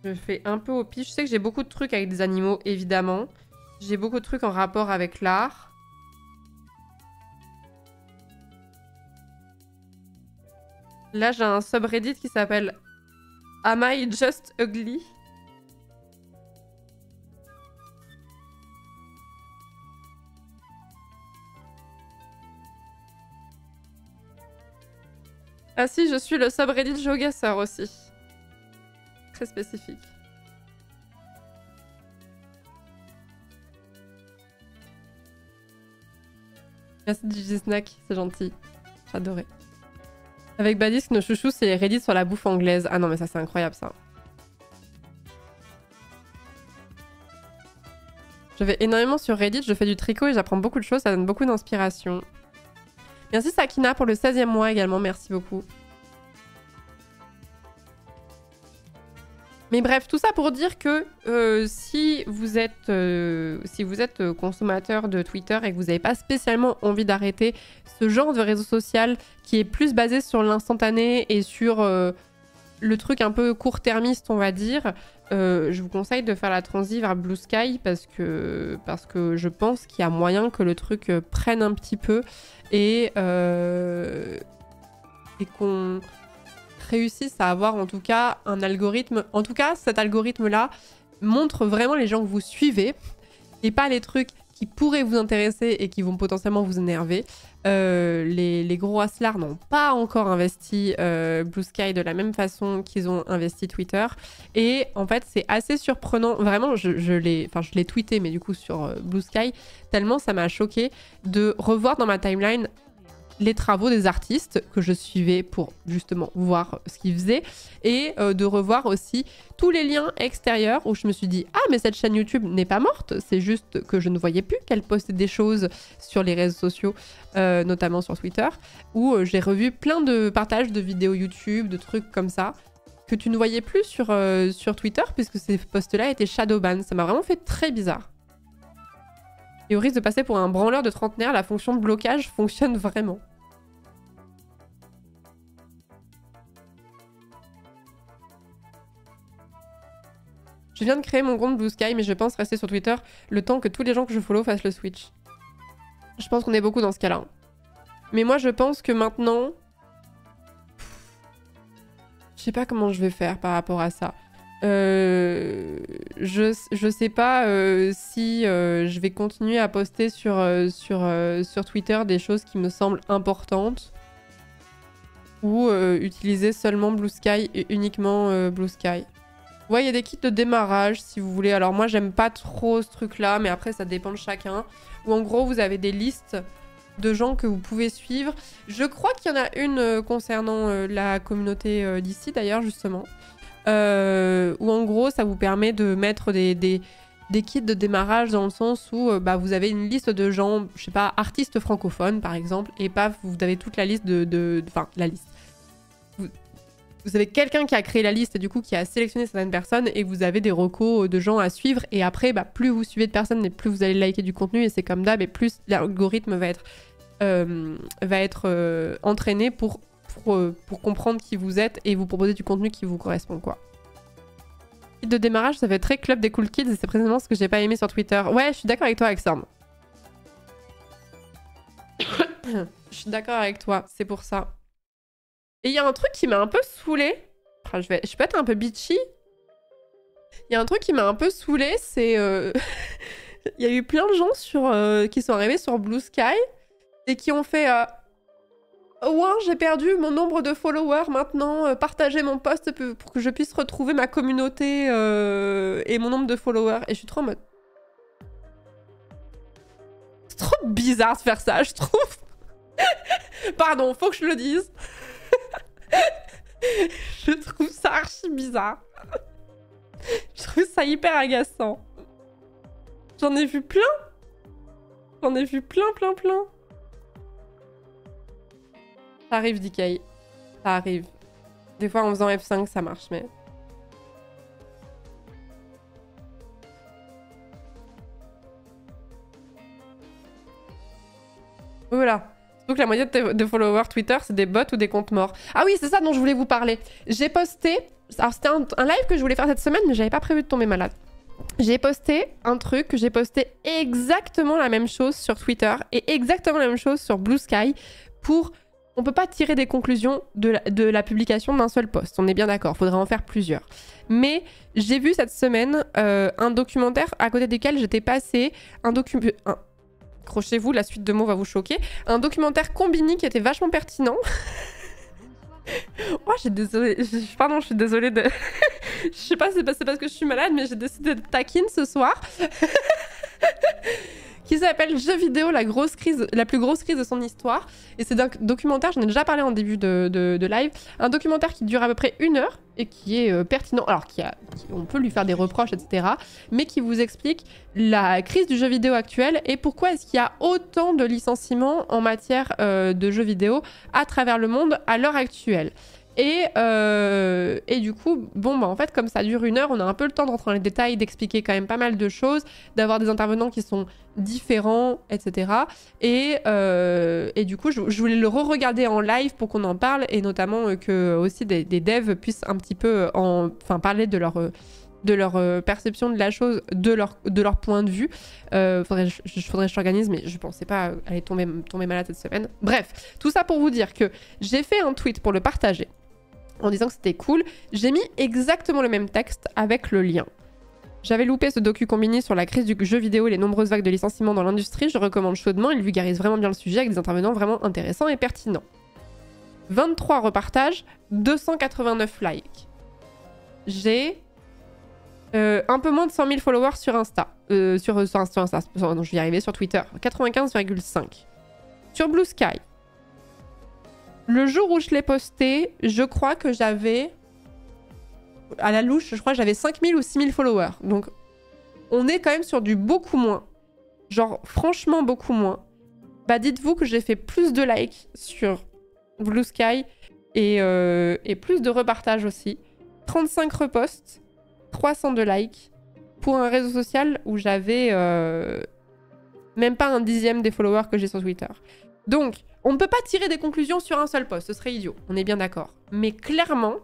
Je fais un peu au pif. Je sais que j'ai beaucoup de trucs avec des animaux, évidemment. J'ai beaucoup de trucs en rapport avec l'art. Là, j'ai un subreddit qui s'appelle Am I Just Ugly? Ah si, je suis le subreddit GeoGuessr aussi. Très spécifique. Merci DJ Snack, c'est gentil. J'adorais. Avec Badisque, nos chouchous, c'est les Reddit sur la bouffe anglaise. Ah non, mais ça, c'est incroyable, ça. Je vais énormément sur Reddit, je fais du tricot et j'apprends beaucoup de choses, ça donne beaucoup d'inspiration. Merci Sakina pour le 16e mois également, merci beaucoup. Mais bref, tout ça pour dire que si vous êtes consommateur de Twitter et que vous n'avez pas spécialement envie d'arrêter ce genre de réseau social qui est plus basé sur l'instantané et sur le truc un peu court-termiste, on va dire, je vous conseille de faire la transi vers Blue Sky parce que je pense qu'il y a moyen que le truc prenne un petit peu et qu'on réussissent à avoir en tout cas un algorithme. En tout cas, cet algorithme-là montre vraiment les gens que vous suivez et pas les trucs qui pourraient vous intéresser et qui vont potentiellement vous énerver. Les gros hustlers n'ont pas encore investi Blue Sky de la même façon qu'ils ont investi Twitter. Et en fait, c'est assez surprenant. Vraiment, je l'ai tweeté, mais du coup sur Blue Sky, tellement ça m'a choqué de revoir dans ma timeline les travaux des artistes que je suivais pour justement voir ce qu'ils faisaient et de revoir aussi tous les liens extérieurs où je me suis dit « Ah, mais cette chaîne YouTube n'est pas morte, c'est juste que je ne voyais plus qu'elle postait des choses sur les réseaux sociaux, notamment sur Twitter, où j'ai revu plein de partages de vidéos YouTube, de trucs comme ça, que tu ne voyais plus sur Twitter puisque ces posts-là étaient shadowban. Ça m'a vraiment fait très bizarre. Et au risque de passer pour un branleur de trentenaire, la fonction de blocage fonctionne vraiment. Je viens de créer mon compte Blue Sky, mais je pense rester sur Twitter le temps que tous les gens que je follow fassent le switch. Je pense qu'on est beaucoup dans ce cas-là. Mais moi, je pense que maintenant... Je sais pas comment je vais faire par rapport à ça. Je sais pas si je vais continuer à poster sur Twitter des choses qui me semblent importantes ou utiliser seulement Blue Sky et uniquement Blue Sky. Ouais, il y a des kits de démarrage si vous voulez. Alors moi, j'aime pas trop ce truc-là, mais après, ça dépend de chacun. Où en gros, vous avez des listes de gens que vous pouvez suivre. Je crois qu'il y en a une concernant la communauté d'ici, d'ailleurs, justement. Où en gros, ça vous permet de mettre des kits de démarrage dans le sens où vous avez une liste de gens, je sais pas, artistes francophones, par exemple, et paf, vous avez toute la liste Enfin, la liste. Vous avez quelqu'un qui a créé la liste et du coup qui a sélectionné certaines personnes et vous avez des recos de gens à suivre et après plus vous suivez de personnes et plus vous allez liker du contenu et c'est comme d'hab et plus l'algorithme va être entraîné pour comprendre qui vous êtes et vous proposer du contenu qui vous correspond quoi. De démarrage ça fait très club des cool kids et c'est précisément ce que j'ai pas aimé sur Twitter. Ouais je suis d'accord avec toi Alexandre. Je suis d'accord avec toi, c'est pour ça. Et il y a un truc qui m'a un peu saoulée. Enfin, je vais peut-être un peu bitchy. Il y a un truc qui m'a un peu saoulée, c'est... Il y a eu plein de gens qui sont arrivés sur Blue Sky et qui ont fait... Ouais, j'ai perdu mon nombre de followers maintenant. Partagez mon post pour que je puisse retrouver ma communauté et mon nombre de followers. Et je suis trop en mode... C'est trop bizarre de faire ça, je trouve. Pardon, faut que je le dise. Je trouve ça archi bizarre. Je trouve ça hyper agaçant. J'en ai vu plein. J'en ai vu plein. Ça arrive, DK. Ça arrive. Des fois, en faisant F5, ça marche, mais... Voilà. Donc la moitié de followers Twitter, c'est des bots ou des comptes morts. Ah oui, c'est ça dont je voulais vous parler. J'ai posté... Alors c'était un live que je voulais faire cette semaine, mais j'avais pas prévu de tomber malade. J'ai posté un truc, j'ai posté exactement la même chose sur Twitter et exactement la même chose sur Blue Sky pour... On peut pas tirer des conclusions de la publication d'un seul post, on est bien d'accord, faudrait en faire plusieurs. Mais j'ai vu cette semaine un documentaire à côté desquels j'étais passée, accrochez-vous, la suite de mots va vous choquer. Un documentaire Combini qui était vachement pertinent. Oh, pardon, je suis désolée de... Je sais pas, c'est parce que je suis malade, mais j'ai décidé de taquine ce soir. Qui s'appelle Jeux vidéo, la plus grosse crise de son histoire. Et c'est un documentaire, j'en ai déjà parlé en début de live, un documentaire qui dure à peu près 1 heure et qui est pertinent, alors on peut lui faire des reproches, etc., mais qui vous explique la crise du jeu vidéo actuel et pourquoi est-ce qu'il y a autant de licenciements en matière de jeux vidéo à travers le monde à l'heure actuelle. Et du coup, en fait, comme ça dure 1 heure, on a un peu le temps de rentrer dans les détails, d'expliquer quand même pas mal de choses, d'avoir des intervenants qui sont différents, etc. Et du coup, je voulais le re-regarder en live pour qu'on en parle, et notamment que aussi des devs puissent un petit peu parler de leur perception de la chose, de leur point de vue. Faudrait que je t'organise, mais je pensais pas aller tomber malade cette semaine. Bref, tout ça pour vous dire que j'ai fait un tweet pour le partager en disant que c'était cool. J'ai mis exactement le même texte avec le lien. J'avais loupé ce docu Combini sur la crise du jeu vidéo et les nombreuses vagues de licenciements dans l'industrie. Je recommande chaudement, il vulgarise vraiment bien le sujet avec des intervenants vraiment intéressants et pertinents. 23 repartages, 289 likes. J'ai un peu moins de 100 000 followers sur Insta. Sur Insta, non, je vais y arriver, sur Twitter. 95,5. Sur Blue Sky, Le jour où je l'ai posté, je crois que j'avais... À la louche, je crois que j'avais 5000 ou 6000 followers. Donc, on est quand même sur du beaucoup moins. Genre, franchement, beaucoup moins. Bah, dites-vous que j'ai fait plus de likes sur Blue Sky et plus de repartages aussi. 35 reposts, 302 likes pour un réseau social où j'avais même pas un dixième des followers que j'ai sur Twitter. Donc, on ne peut pas tirer des conclusions sur un seul post, ce serait idiot, on est bien d'accord. Mais clairement,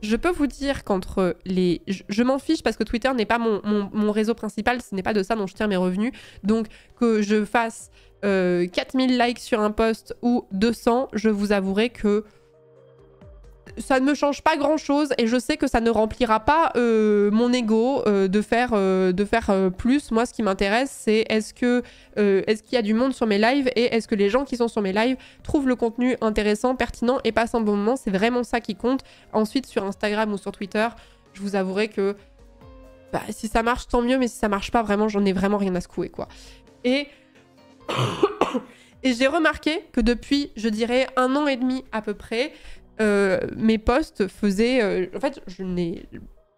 je peux vous dire qu'entre les... Je m'en fiche parce que Twitter n'est pas mon réseau principal, ce n'est pas de ça dont je tire mes revenus. Donc, que je fasse 4000 likes sur un post ou 200, je vous avouerai que ça ne me change pas grand-chose et je sais que ça ne remplira pas mon ego de faire plus. Moi, ce qui m'intéresse, c'est est-ce qu'il y a du monde sur mes lives et est-ce que les gens qui sont sur mes lives trouvent le contenu intéressant, pertinent et passent un bon moment. C'est vraiment ça qui compte. Ensuite, sur Instagram ou sur Twitter, je vous avouerai que bah, si ça marche, tant mieux, mais si ça marche pas, vraiment, j'en ai vraiment rien à secouer, quoi. Et... et j'ai remarqué que depuis, je dirais, 1 an et demi à peu près, mes posts faisaient... en fait, je n'ai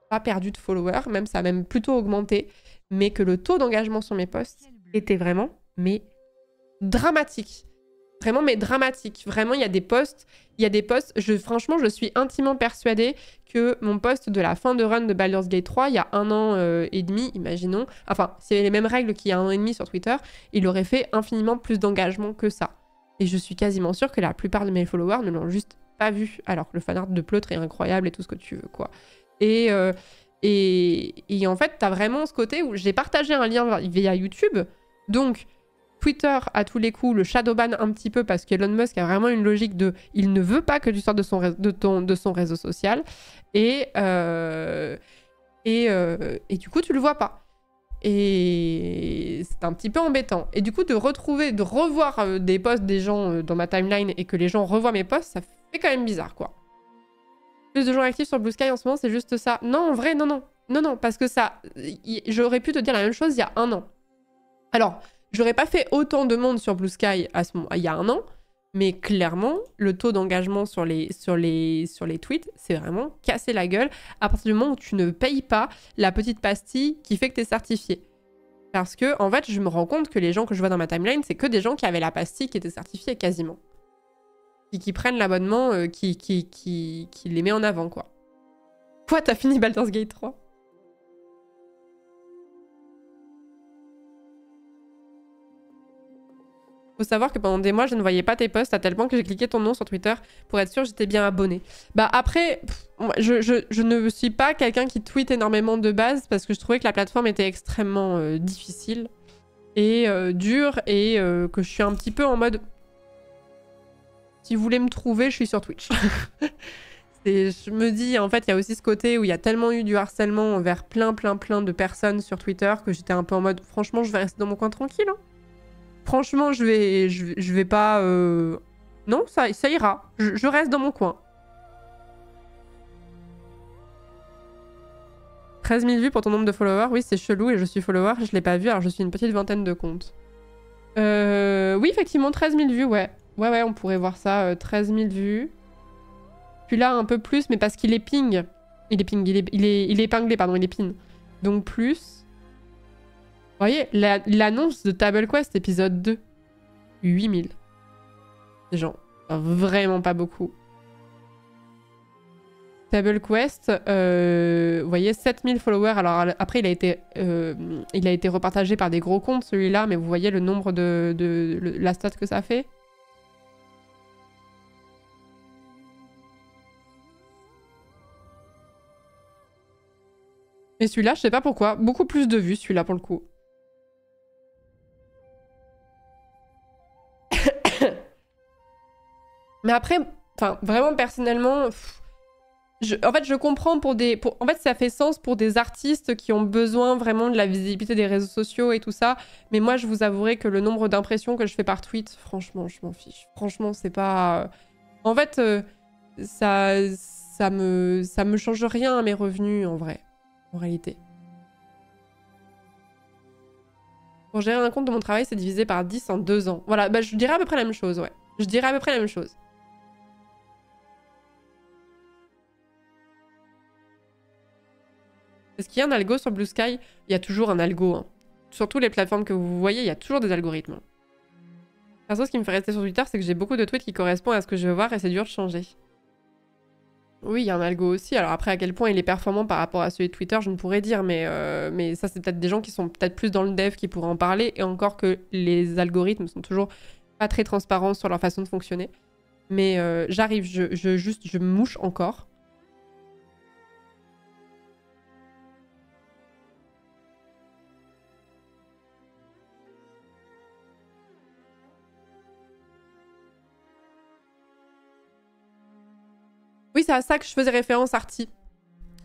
pas perdu de followers, même ça a même plutôt augmenté, mais que le taux d'engagement sur mes posts était vraiment, mais dramatique. Vraiment, mais dramatique. Vraiment, il y a des posts, franchement, je suis intimement persuadée que mon post de la fin de run de Baldur's Gate 3, il y a 1 an et demi, imaginons, enfin, s'il y avait les mêmes règles qu'il y a 1 an et demi sur Twitter, il aurait fait infiniment plus d'engagement que ça. Et je suis quasiment sûre que la plupart de mes followers ne l'ont juste pas vu, alors que le fanart de Pleutre est incroyable et tout ce que tu veux, quoi. Et en fait, t'as vraiment ce côté où j'ai partagé un lien via YouTube, donc Twitter, à tous les coups, le shadowban un petit peu parce qu'Elon Musk a vraiment une logique de... Il ne veut pas que tu sortes de son réseau social. Et du coup, tu le vois pas. Et c'est un petit peu embêtant. Et du coup, de revoir des posts des gens dans ma timeline et que les gens revoient mes posts, ça fait quand même bizarre, quoi. Plus de gens actifs sur Blue Sky en ce moment, c'est juste ça. Non, en vrai, non, non. Non, non, parce que ça... J'aurais pu te dire la même chose il y a 1 an. Alors... J'aurais pas fait autant de monde sur Blue Sky il y a 1 an, mais clairement, le taux d'engagement sur les tweets, c'est vraiment casser la gueule à partir du moment où tu ne payes pas la petite pastille qui fait que tu es certifié. Parce que, en fait, je me rends compte que les gens que je vois dans ma timeline, c'est que des gens qui avaient la pastille qui étaient certifiés quasiment. Et qui prennent l'abonnement, qui les met en avant, quoi. Quoi, t'as fini Baldur's Gate 3 ? Faut savoir que pendant des mois, je ne voyais pas tes posts à tel point que j'ai cliqué ton nom sur Twitter pour être sûr que j'étais bien abonné. Bah après, je ne suis pas quelqu'un qui tweet énormément de base parce que je trouvais que la plateforme était extrêmement difficile et dure et que je suis un petit peu en mode... Si vous voulez me trouver, je suis sur Twitch. Je me dis, en fait, il y a aussi ce côté où il y a tellement eu du harcèlement envers plein de personnes sur Twitter que j'étais un peu en mode, franchement, je vais rester dans mon coin tranquille, hein. Franchement, je vais pas... Non, ça ira. Je reste dans mon coin. 13 000 vues pour ton nombre de followers. Oui, c'est chelou et je suis follower. Je l'ai pas vu, alors je suis une petite vingtaine de comptes. Oui, effectivement, 13 000 vues, ouais. Ouais, on pourrait voir ça. 13 000 vues. Puis là, un peu plus, mais parce qu'il est ping. Il est épinglé, pardon, il est pin. Donc plus... Vous voyez, l'annonce de Table Quest épisode 2. 8000. C'est genre vraiment pas beaucoup. Table Quest, vous voyez, 7000 followers. Alors après, il a été repartagé par des gros comptes, celui-là, mais vous voyez le nombre la stat que ça fait. Et celui-là, je sais pas pourquoi, beaucoup plus de vues, celui-là, pour le coup. Mais après, enfin, vraiment personnellement, en fait, je comprends en fait, ça fait sens pour des artistes qui ont besoin vraiment de la visibilité des réseaux sociaux et tout ça. Mais moi, je vous avouerai que le nombre d'impressions que je fais par tweet, franchement, je m'en fiche. Franchement, c'est pas... En fait, ça me change rien à mes revenus, en vrai. En réalité. Pour gérer un compte de mon travail, c'est divisé par 10 en 2 ans. Voilà, bah, je dirais à peu près la même chose, ouais. Je dirais à peu près la même chose. Est-ce qu'il y a un algo sur Blue Sky? Il y a toujours un algo. Hein. Sur toutes les plateformes que vous voyez, il y a toujours des algorithmes. Perso, ce qui me fait rester sur Twitter, c'est que j'ai beaucoup de tweets qui correspondent à ce que je veux voir et c'est dur de changer. Oui, il y a un algo aussi. Alors après, à quel point il est performant par rapport à celui de Twitter, je ne pourrais dire. Mais ça, c'est peut-être des gens qui sont peut-être plus dans le dev qui pourraient en parler. Et encore que les algorithmes sont toujours pas très transparents sur leur façon de fonctionner. Mais j'arrive, je me mouche encore. Oui, c'est à ça que je faisais référence, Arty.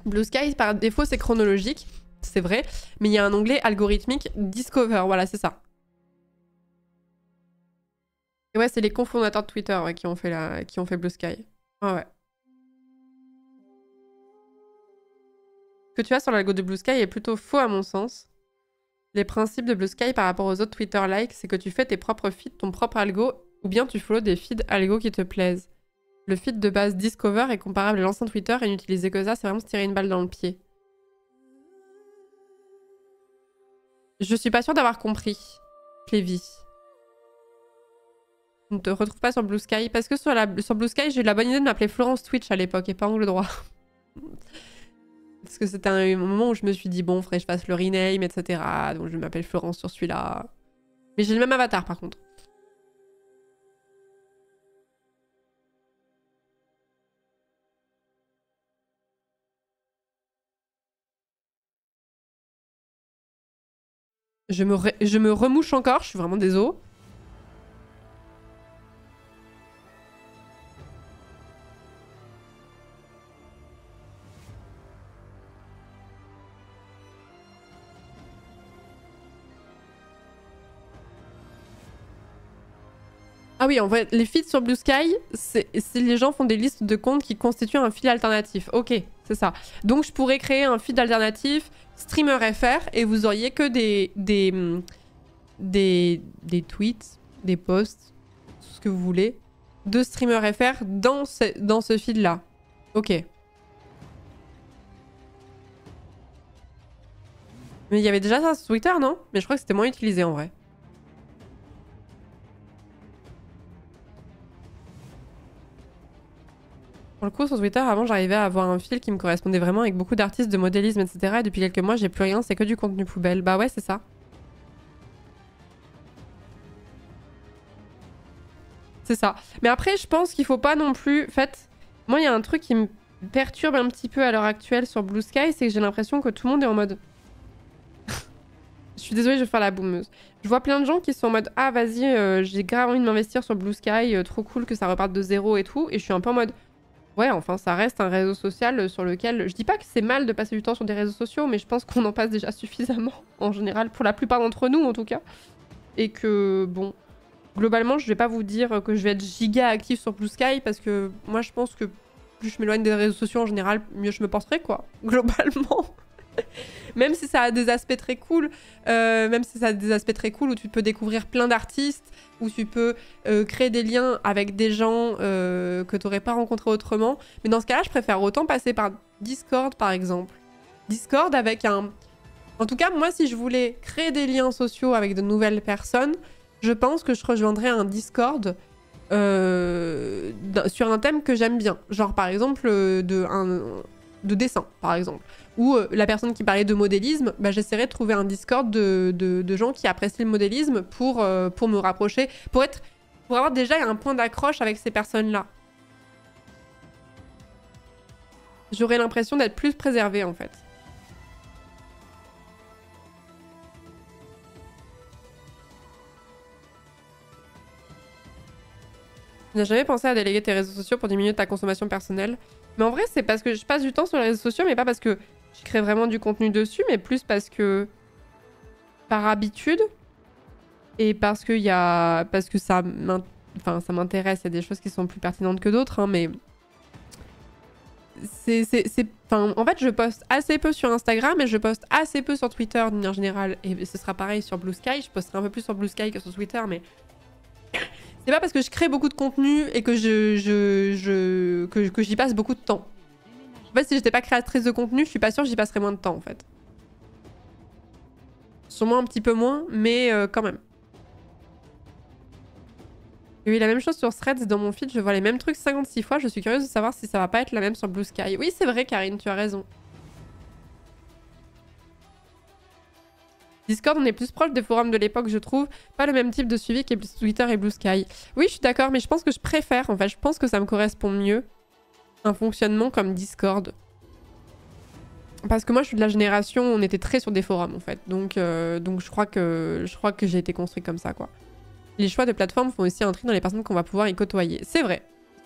Blue Sky, par défaut, c'est chronologique, c'est vrai, mais il y a un onglet algorithmique Discover, voilà, c'est ça. Et ouais, c'est les cofondateurs de Twitter ouais, qui ont fait Blue Sky. Ah ouais. Ce que tu as sur l'algo de Blue Sky est plutôt faux à mon sens. Les principes de Blue Sky par rapport aux autres Twitter likes, c'est que tu fais tes propres feeds, ton propre algo, ou bien tu follow des feeds algo qui te plaisent. Le feed de base Discover est comparable à l'ancien Twitter et n'utiliser que ça, c'est vraiment se tirer une balle dans le pied. Je suis pas sûre d'avoir compris, Clévy. On ne te retrouve pas sur Blue Sky. Parce que sur Blue Sky, j'ai eu la bonne idée de m'appeler Florence Twitch à l'époque et pas Angle Droit. Parce que c'était un moment où je me suis dit, bon, faudrait que je fasse le rename, etc. Donc je m'appelle Florence sur celui-là. Mais j'ai le même avatar par contre. Je me remouche encore, je suis vraiment désolée. Ah oui, en vrai, les feeds sur Blue Sky, c'est les gens font des listes de comptes qui constituent un feed alternatif. Ok, c'est ça. Donc je pourrais créer un feed alternatif Streamer FR et vous auriez que des tweets, des posts, tout ce que vous voulez, de Streamer FR dans ce feed-là. Ok. Mais il y avait déjà ça sur Twitter, non? Mais je crois que c'était moins utilisé en vrai. Pour le coup, sur Twitter, avant, j'arrivais à avoir un fil qui me correspondait vraiment avec beaucoup d'artistes de modélisme, etc. Et depuis quelques mois, j'ai plus rien, c'est que du contenu poubelle. Bah ouais, c'est ça. C'est ça. Mais après, je pense qu'il faut pas non plus... En fait, moi, il y a un truc qui me perturbe un petit peu à l'heure actuelle sur Blue Sky, c'est que j'ai l'impression que tout le monde est en mode... Je suis désolée, je vais faire la boumeuse. Je vois plein de gens qui sont en mode « Ah, vas-y, j'ai grave envie de m'investir sur Blue Sky, trop cool que ça reparte de zéro et tout. » Et je suis un peu en mode... Ouais, enfin, ça reste un réseau social sur lequel... Je dis pas que c'est mal de passer du temps sur des réseaux sociaux, mais je pense qu'on en passe déjà suffisamment, en général, pour la plupart d'entre nous, en tout cas. Et que, bon, globalement, je vais pas vous dire que je vais être giga active sur Blue Sky, parce que moi, je pense que plus je m'éloigne des réseaux sociaux, en général, mieux je me porterai, quoi, globalement. Même si ça a des aspects très cool, où tu peux découvrir plein d'artistes, où tu peux créer des liens avec des gens que tu n'aurais pas rencontrés autrement. Mais dans ce cas-là, je préfère autant passer par Discord, par exemple. Discord avec un... En tout cas, moi, si je voulais créer des liens sociaux avec de nouvelles personnes, je pense que je rejoindrais un Discord sur un thème que j'aime bien. Genre, par exemple, de dessin, par exemple. Ou la personne qui parlait de modélisme, bah, j'essaierai de trouver un Discord de gens qui apprécient le modélisme pour me rapprocher, pour avoir déjà un point d'accroche avec ces personnes-là. J'aurais l'impression d'être plus préservée, en fait. Tu n'as jamais pensé à déléguer tes réseaux sociaux pour diminuer ta consommation personnelle? Mais en vrai, c'est parce que je passe du temps sur les réseaux sociaux, mais pas parce que je crée vraiment du contenu dessus, mais plus parce que... par habitude. Et parce que ça m'intéresse. Il y a des choses qui sont plus pertinentes que d'autres, hein, mais... En fait, je poste assez peu sur Instagram et je poste assez peu sur Twitter, d'une manière générale. Et ce sera pareil sur Blue Sky. Je posterai un peu plus sur Blue Sky que sur Twitter, mais... C'est pas parce que je crée beaucoup de contenu et que j'y passe beaucoup de temps. En fait, si j'étais pas créatrice de contenu, je suis pas sûre que j'y passerais moins de temps en fait. Sûrement un petit peu moins, mais quand même. J'ai eu la même chose sur Threads dans mon feed, je vois les mêmes trucs 56 fois, je suis curieuse de savoir si ça va pas être la même sur Blue Sky. Oui, c'est vrai Karine, tu as raison. Discord, on est plus proche des forums de l'époque, je trouve. Pas le même type de suivi que Twitter et Blue Sky. Oui, je suis d'accord, mais je pense que je préfère, en fait, je pense que ça me correspond mieux un fonctionnement comme Discord. Parce que moi, je suis de la génération où on était très sur des forums, en fait. Donc je crois que j'ai été construit comme ça, quoi. Les choix de plateforme font aussi un tri dans les personnes qu'on va pouvoir y côtoyer. C'est vrai.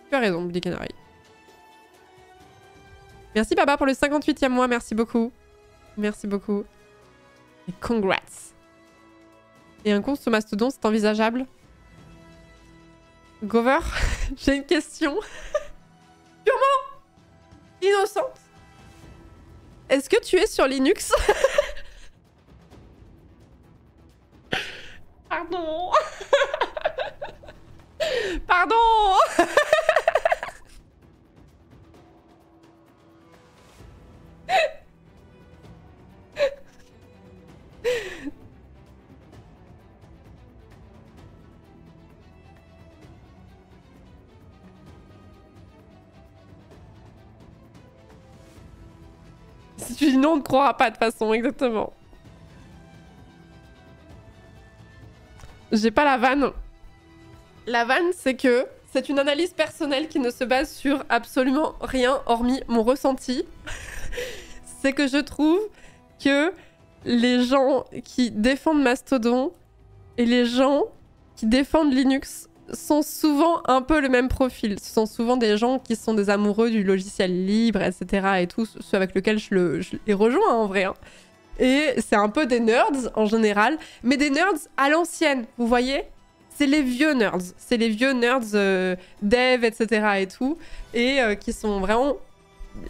Tu as raison, Bloody Canary. Merci Baba pour le 58e mois, merci beaucoup. Merci beaucoup. Et congrats. Et un compte sur Mastodon, c'est envisageable? Gover, j'ai une question. Purement innocente. Est-ce que tu es sur Linux? Pardon. Pardon. Si tu dis non, on ne croira pas de toute façon, exactement. J'ai pas la vanne. La vanne, c'est que c'est une analyse personnelle qui ne se base sur absolument rien hormis mon ressenti. C'est que je trouve que les gens qui défendent Mastodon et les gens qui défendent Linux sont souvent un peu le même profil. Ce sont souvent des gens qui sont des amoureux du logiciel libre, etc. et tout, ceux avec lesquels je les rejoins en vrai. Hein. Et c'est un peu des nerds en général, mais des nerds à l'ancienne, vous voyez? C'est les vieux nerds. C'est les vieux nerds dev, etc. et tout, et qui sont vraiment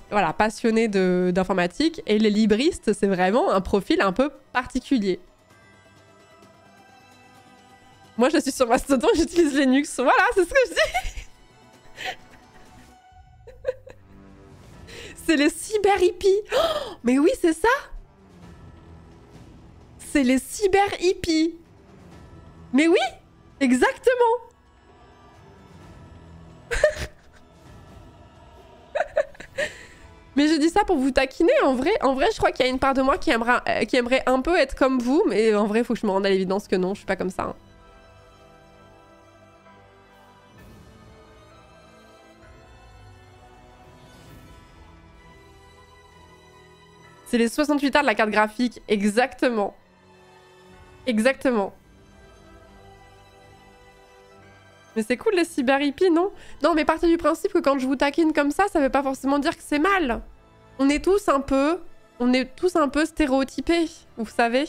voilà, passionnés d'informatique. Et les libristes, c'est vraiment un profil un peu particulier. Moi, je suis sur Mastodon, j'utilise Linux. Voilà, c'est ce que je dis. C'est les cyber hippies. Oh, mais oui, c'est ça. C'est les cyber hippies. Mais oui, exactement. Mais je dis ça pour vous taquiner. En vrai, je crois qu'il y a une part de moi qui aimerait un peu être comme vous. Mais en vrai, il faut que je me rende à l'évidence que non, je suis pas comme ça. Hein. C'est les 68 heures de la carte graphique. Exactement. Exactement. Mais c'est cool les cyber hippies, non? Non, mais partez du principe que quand je vous taquine comme ça veut pas forcément dire que c'est mal. On est tous un peu stéréotypés, vous savez.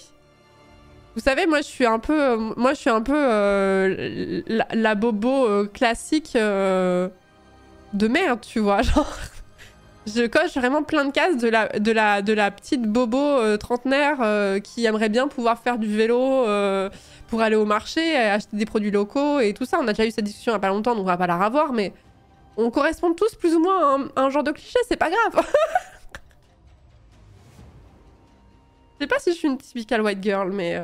Vous savez, moi je suis un peu, la bobo classique de merde, tu vois, genre. Je coche vraiment plein de cases de la petite bobo trentenaire qui aimerait bien pouvoir faire du vélo pour aller au marché, acheter des produits locaux et tout ça. On a déjà eu cette discussion il n'y a pas longtemps, donc on va pas la revoir, mais on correspond tous plus ou moins à un genre de cliché, c'est pas grave. Je sais pas si je suis une typical white girl, mais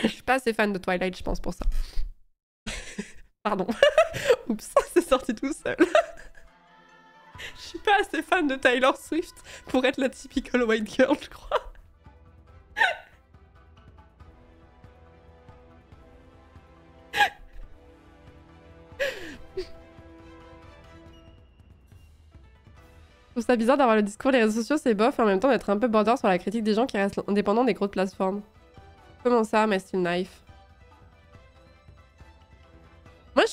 je suis pas assez fan de Twilight, je pense, pour ça. Pardon. Oups, c'est sorti tout seul. Je suis pas assez fan de Taylor Swift pour être la typical white girl, je crois. Je trouve ça bizarre d'avoir le discours les réseaux sociaux, c'est bof, et en même temps d'être un peu border sur la critique des gens qui restent indépendants des grosses plateformes. Comment ça, my still knife? Moi, je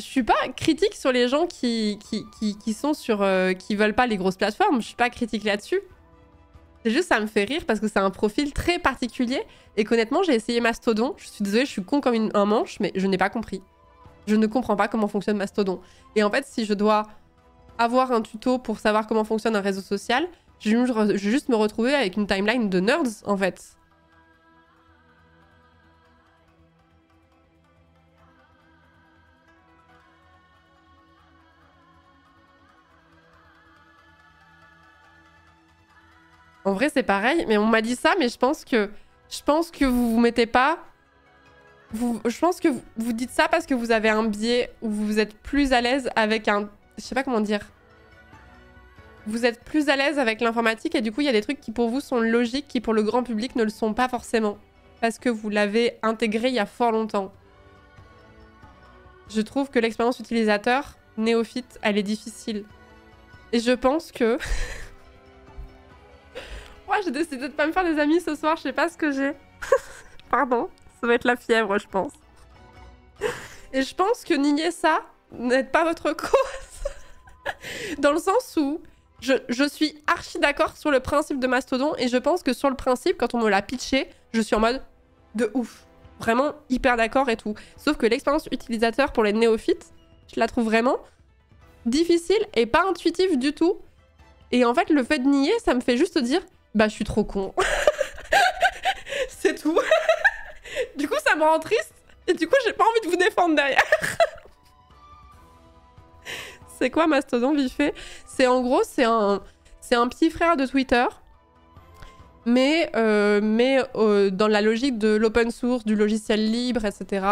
suis pas critique sur les gens qui sont sur... qui veulent pas les grosses plateformes. Je suis pas critique là-dessus. C'est juste, ça me fait rire parce que c'est un profil très particulier. Et qu'honnêtement, j'ai essayé Mastodon. Je suis désolée, je suis con comme un manche, mais je n'ai pas compris. Je ne comprends pas comment fonctionne Mastodon. Et en fait, si je dois avoir un tuto pour savoir comment fonctionne un réseau social, je vais juste me retrouver avec une timeline de nerds, en fait. En vrai, c'est pareil, mais on m'a dit ça, mais je pense que vous vous mettez pas... je pense que vous dites ça parce que vous avez un biais où vous êtes plus à l'aise avec un... Je sais pas comment dire. Vous êtes plus à l'aise avec l'informatique et du coup, il y a des trucs qui pour vous sont logiques, qui pour le grand public ne le sont pas forcément. Parce que vous l'avez intégré il y a fort longtemps. Je trouve que l'expérience utilisateur, néophyte, elle est difficile. Et je pense que... Moi, j'ai décidé de pas me faire des amis ce soir, je sais pas ce que j'ai. Pardon, ça va être la fièvre, je pense. Et je pense que nier ça n'aide pas votre cause. Dans le sens où je suis archi d'accord sur le principe de Mastodon et je pense que sur le principe, quand on me l'a pitché, je suis en mode de ouf. Vraiment hyper d'accord et tout. Sauf que l'expérience utilisateur pour les néophytes, je la trouve vraiment difficile et pas intuitive du tout. Et en fait, le fait de nier, ça me fait juste dire bah, je suis trop con. C'est tout. Du coup, ça me rend triste. Et du coup, j'ai pas envie de vous défendre derrière. C'est quoi Mastodon, vite fait? C'est en gros, c'est un petit frère de Twitter. Mais dans la logique de l'open source, du logiciel libre, etc.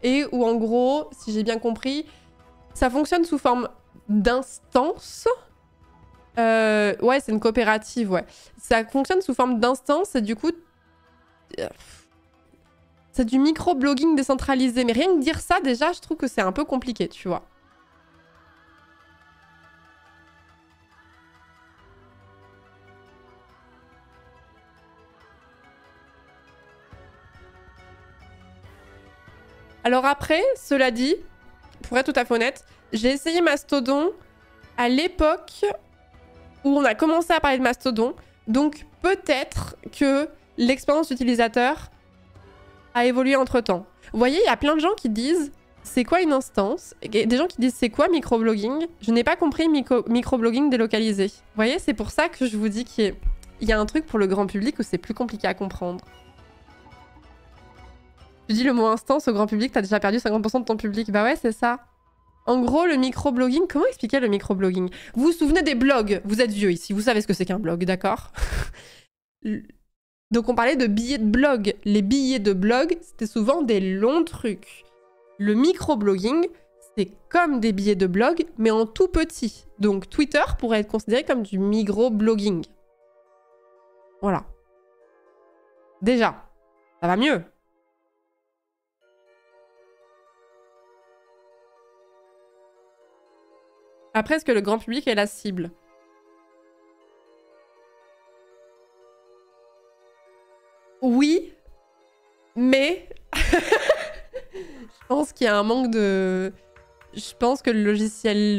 Et où, en gros, si j'ai bien compris, ça fonctionne sous forme d'instance. Ouais, c'est une coopérative, ouais. Ça fonctionne sous forme d'instance et du coup... c'est du micro-blogging décentralisé. Mais rien que dire ça, déjà, je trouve que c'est un peu compliqué, tu vois. Alors après, cela dit, pour être tout à fait honnête, j'ai essayé Mastodon à l'époque où on a commencé à parler de Mastodon. Donc peut-être que l'expérience utilisateur a évolué entre-temps. Vous voyez, il y a plein de gens qui disent c'est quoi une instance? Et des gens qui disent c'est quoi microblogging? Je n'ai pas compris microblogging délocalisé. Vous voyez, c'est pour ça que je vous dis qu'il y a un truc pour le grand public où c'est plus compliqué à comprendre. Tu dis le mot instance au grand public, t'as déjà perdu 50% de ton public. Bah ouais, c'est ça. En gros, le microblogging... Comment expliquer le microblogging? Vous vous souvenez des blogs? Vous êtes vieux ici, vous savez ce que c'est qu'un blog, d'accord? Donc on parlait de billets de blog. Les billets de blog, c'était souvent des longs trucs. Le microblogging, c'est comme des billets de blog, mais en tout petit. Donc Twitter pourrait être considéré comme du microblogging. Voilà. Déjà, ça va mieux. Après, est-ce que le grand public est la cible? Oui, mais je pense qu'il y a un manque de... Je pense que le logiciel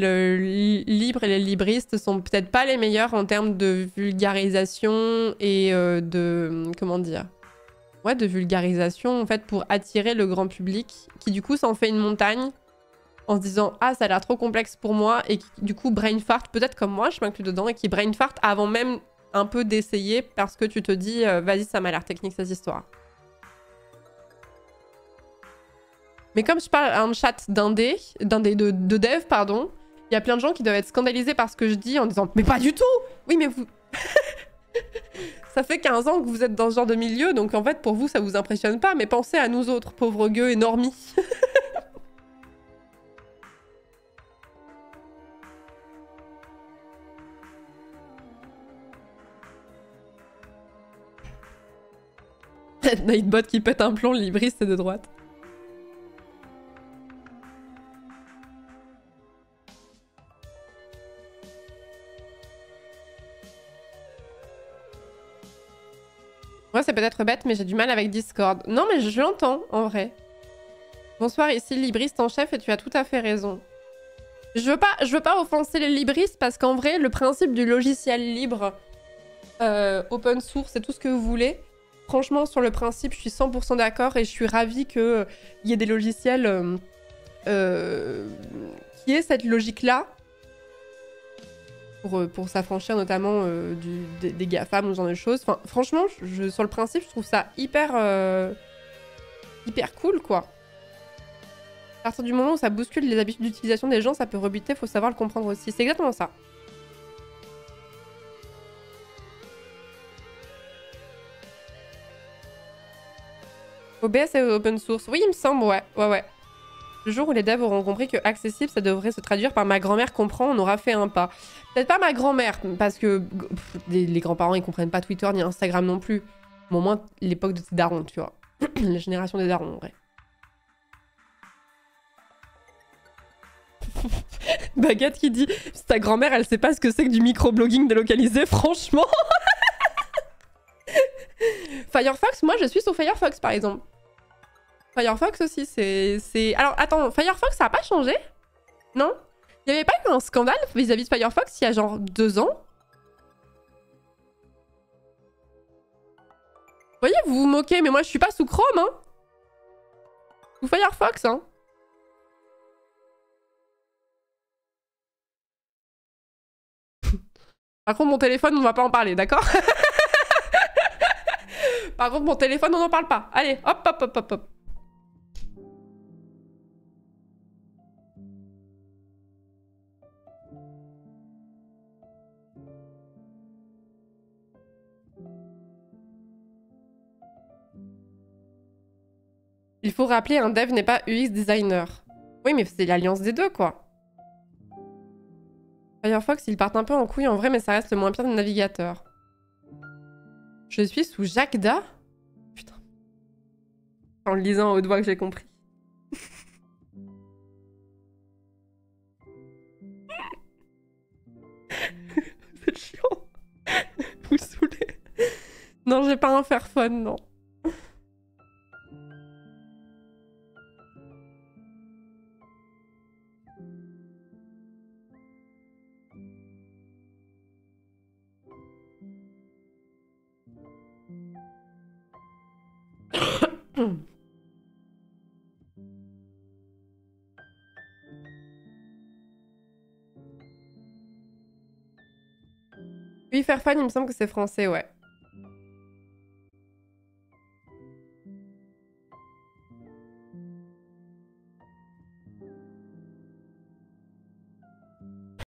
libre et les libristes sont peut-être pas les meilleurs en termes de vulgarisation et de... Comment dire? Ouais, de vulgarisation, en fait, pour attirer le grand public, qui du coup s'en fait une montagne en se disant « Ah, ça a l'air trop complexe pour moi » et qui, du coup, brain fart, peut-être comme moi, je m'inclus dedans, et qui brain fart avant même un peu d'essayer parce que tu te dis « Vas-y, ça m'a l'air technique, cette histoire ». Mais comme je parle à un chat d'indé, de dev, pardon, il y a plein de gens qui doivent être scandalisés par ce que je dis en disant « Mais pas du tout !» Oui, mais vous... Ça fait 15 ans que vous êtes dans ce genre de milieu, donc en fait, pour vous, ça vous impressionne pas, mais pensez à nous autres, pauvres gueux et normies. Nightbot qui pète un plomb, libriste c'est de droite. Moi, c'est peut-être bête, mais j'ai du mal avec Discord. Non, mais je l'entends, en vrai. Bonsoir, ici Libriste en chef, et tu as tout à fait raison. Je veux pas offenser les libristes, parce qu'en vrai, le principe du logiciel libre, open source et tout ce que vous voulez, franchement, sur le principe, je suis 100% d'accord, et je suis ravie qu'il y ait des logiciels qui aient cette logique-là, pour s'affranchir notamment des GAFAM ou ce genre de choses. Enfin, franchement, sur le principe, je trouve ça hyper cool, quoi. À partir du moment où ça bouscule les habitudes d'utilisation des gens, ça peut rebuter, faut savoir le comprendre aussi. C'est exactement ça. OBS est open source. Oui, il me semble, ouais. Ouais. Le jour où les devs auront compris que accessible, ça devrait se traduire par ma grand-mère comprend, on aura fait un pas. Peut-être pas ma grand-mère, parce que les grands-parents, ils comprennent pas Twitter ni Instagram non plus. Mais au moins, l'époque de tes darons, tu vois. La génération des darons, en vrai. Baguette qui dit « Ta grand-mère, elle sait pas ce que c'est que du microblogging délocalisé, franchement !» Firefox, moi, je suis sur Firefox, par exemple. Firefox aussi, c'est... Alors, attends, Firefox, ça a pas changé? Non? Il y avait pas eu un scandale vis-à-vis de Firefox il y a genre 2 ans? Vous voyez, vous vous moquez, mais moi, je suis pas sous Chrome, hein? Sous Firefox, hein? Par contre, mon téléphone, on va pas en parler, d'accord? Par contre, mon téléphone, on n'en parle pas. Allez, hop, hop, hop, hop, hop. Il faut rappeler, un dev n'est pas UX designer. Oui, mais c'est l'alliance des deux, quoi. Firefox, ils partent un peu en couille en vrai, mais ça reste le moins pire des navigateurs. Je suis sous Jacda? Putain. En le lisant à haute voix que j'ai compris. C'est chiant. Vous saoulez. Non, j'ai pas un Fairphone, non. Oui, Fairphone, il me semble que c'est français, ouais.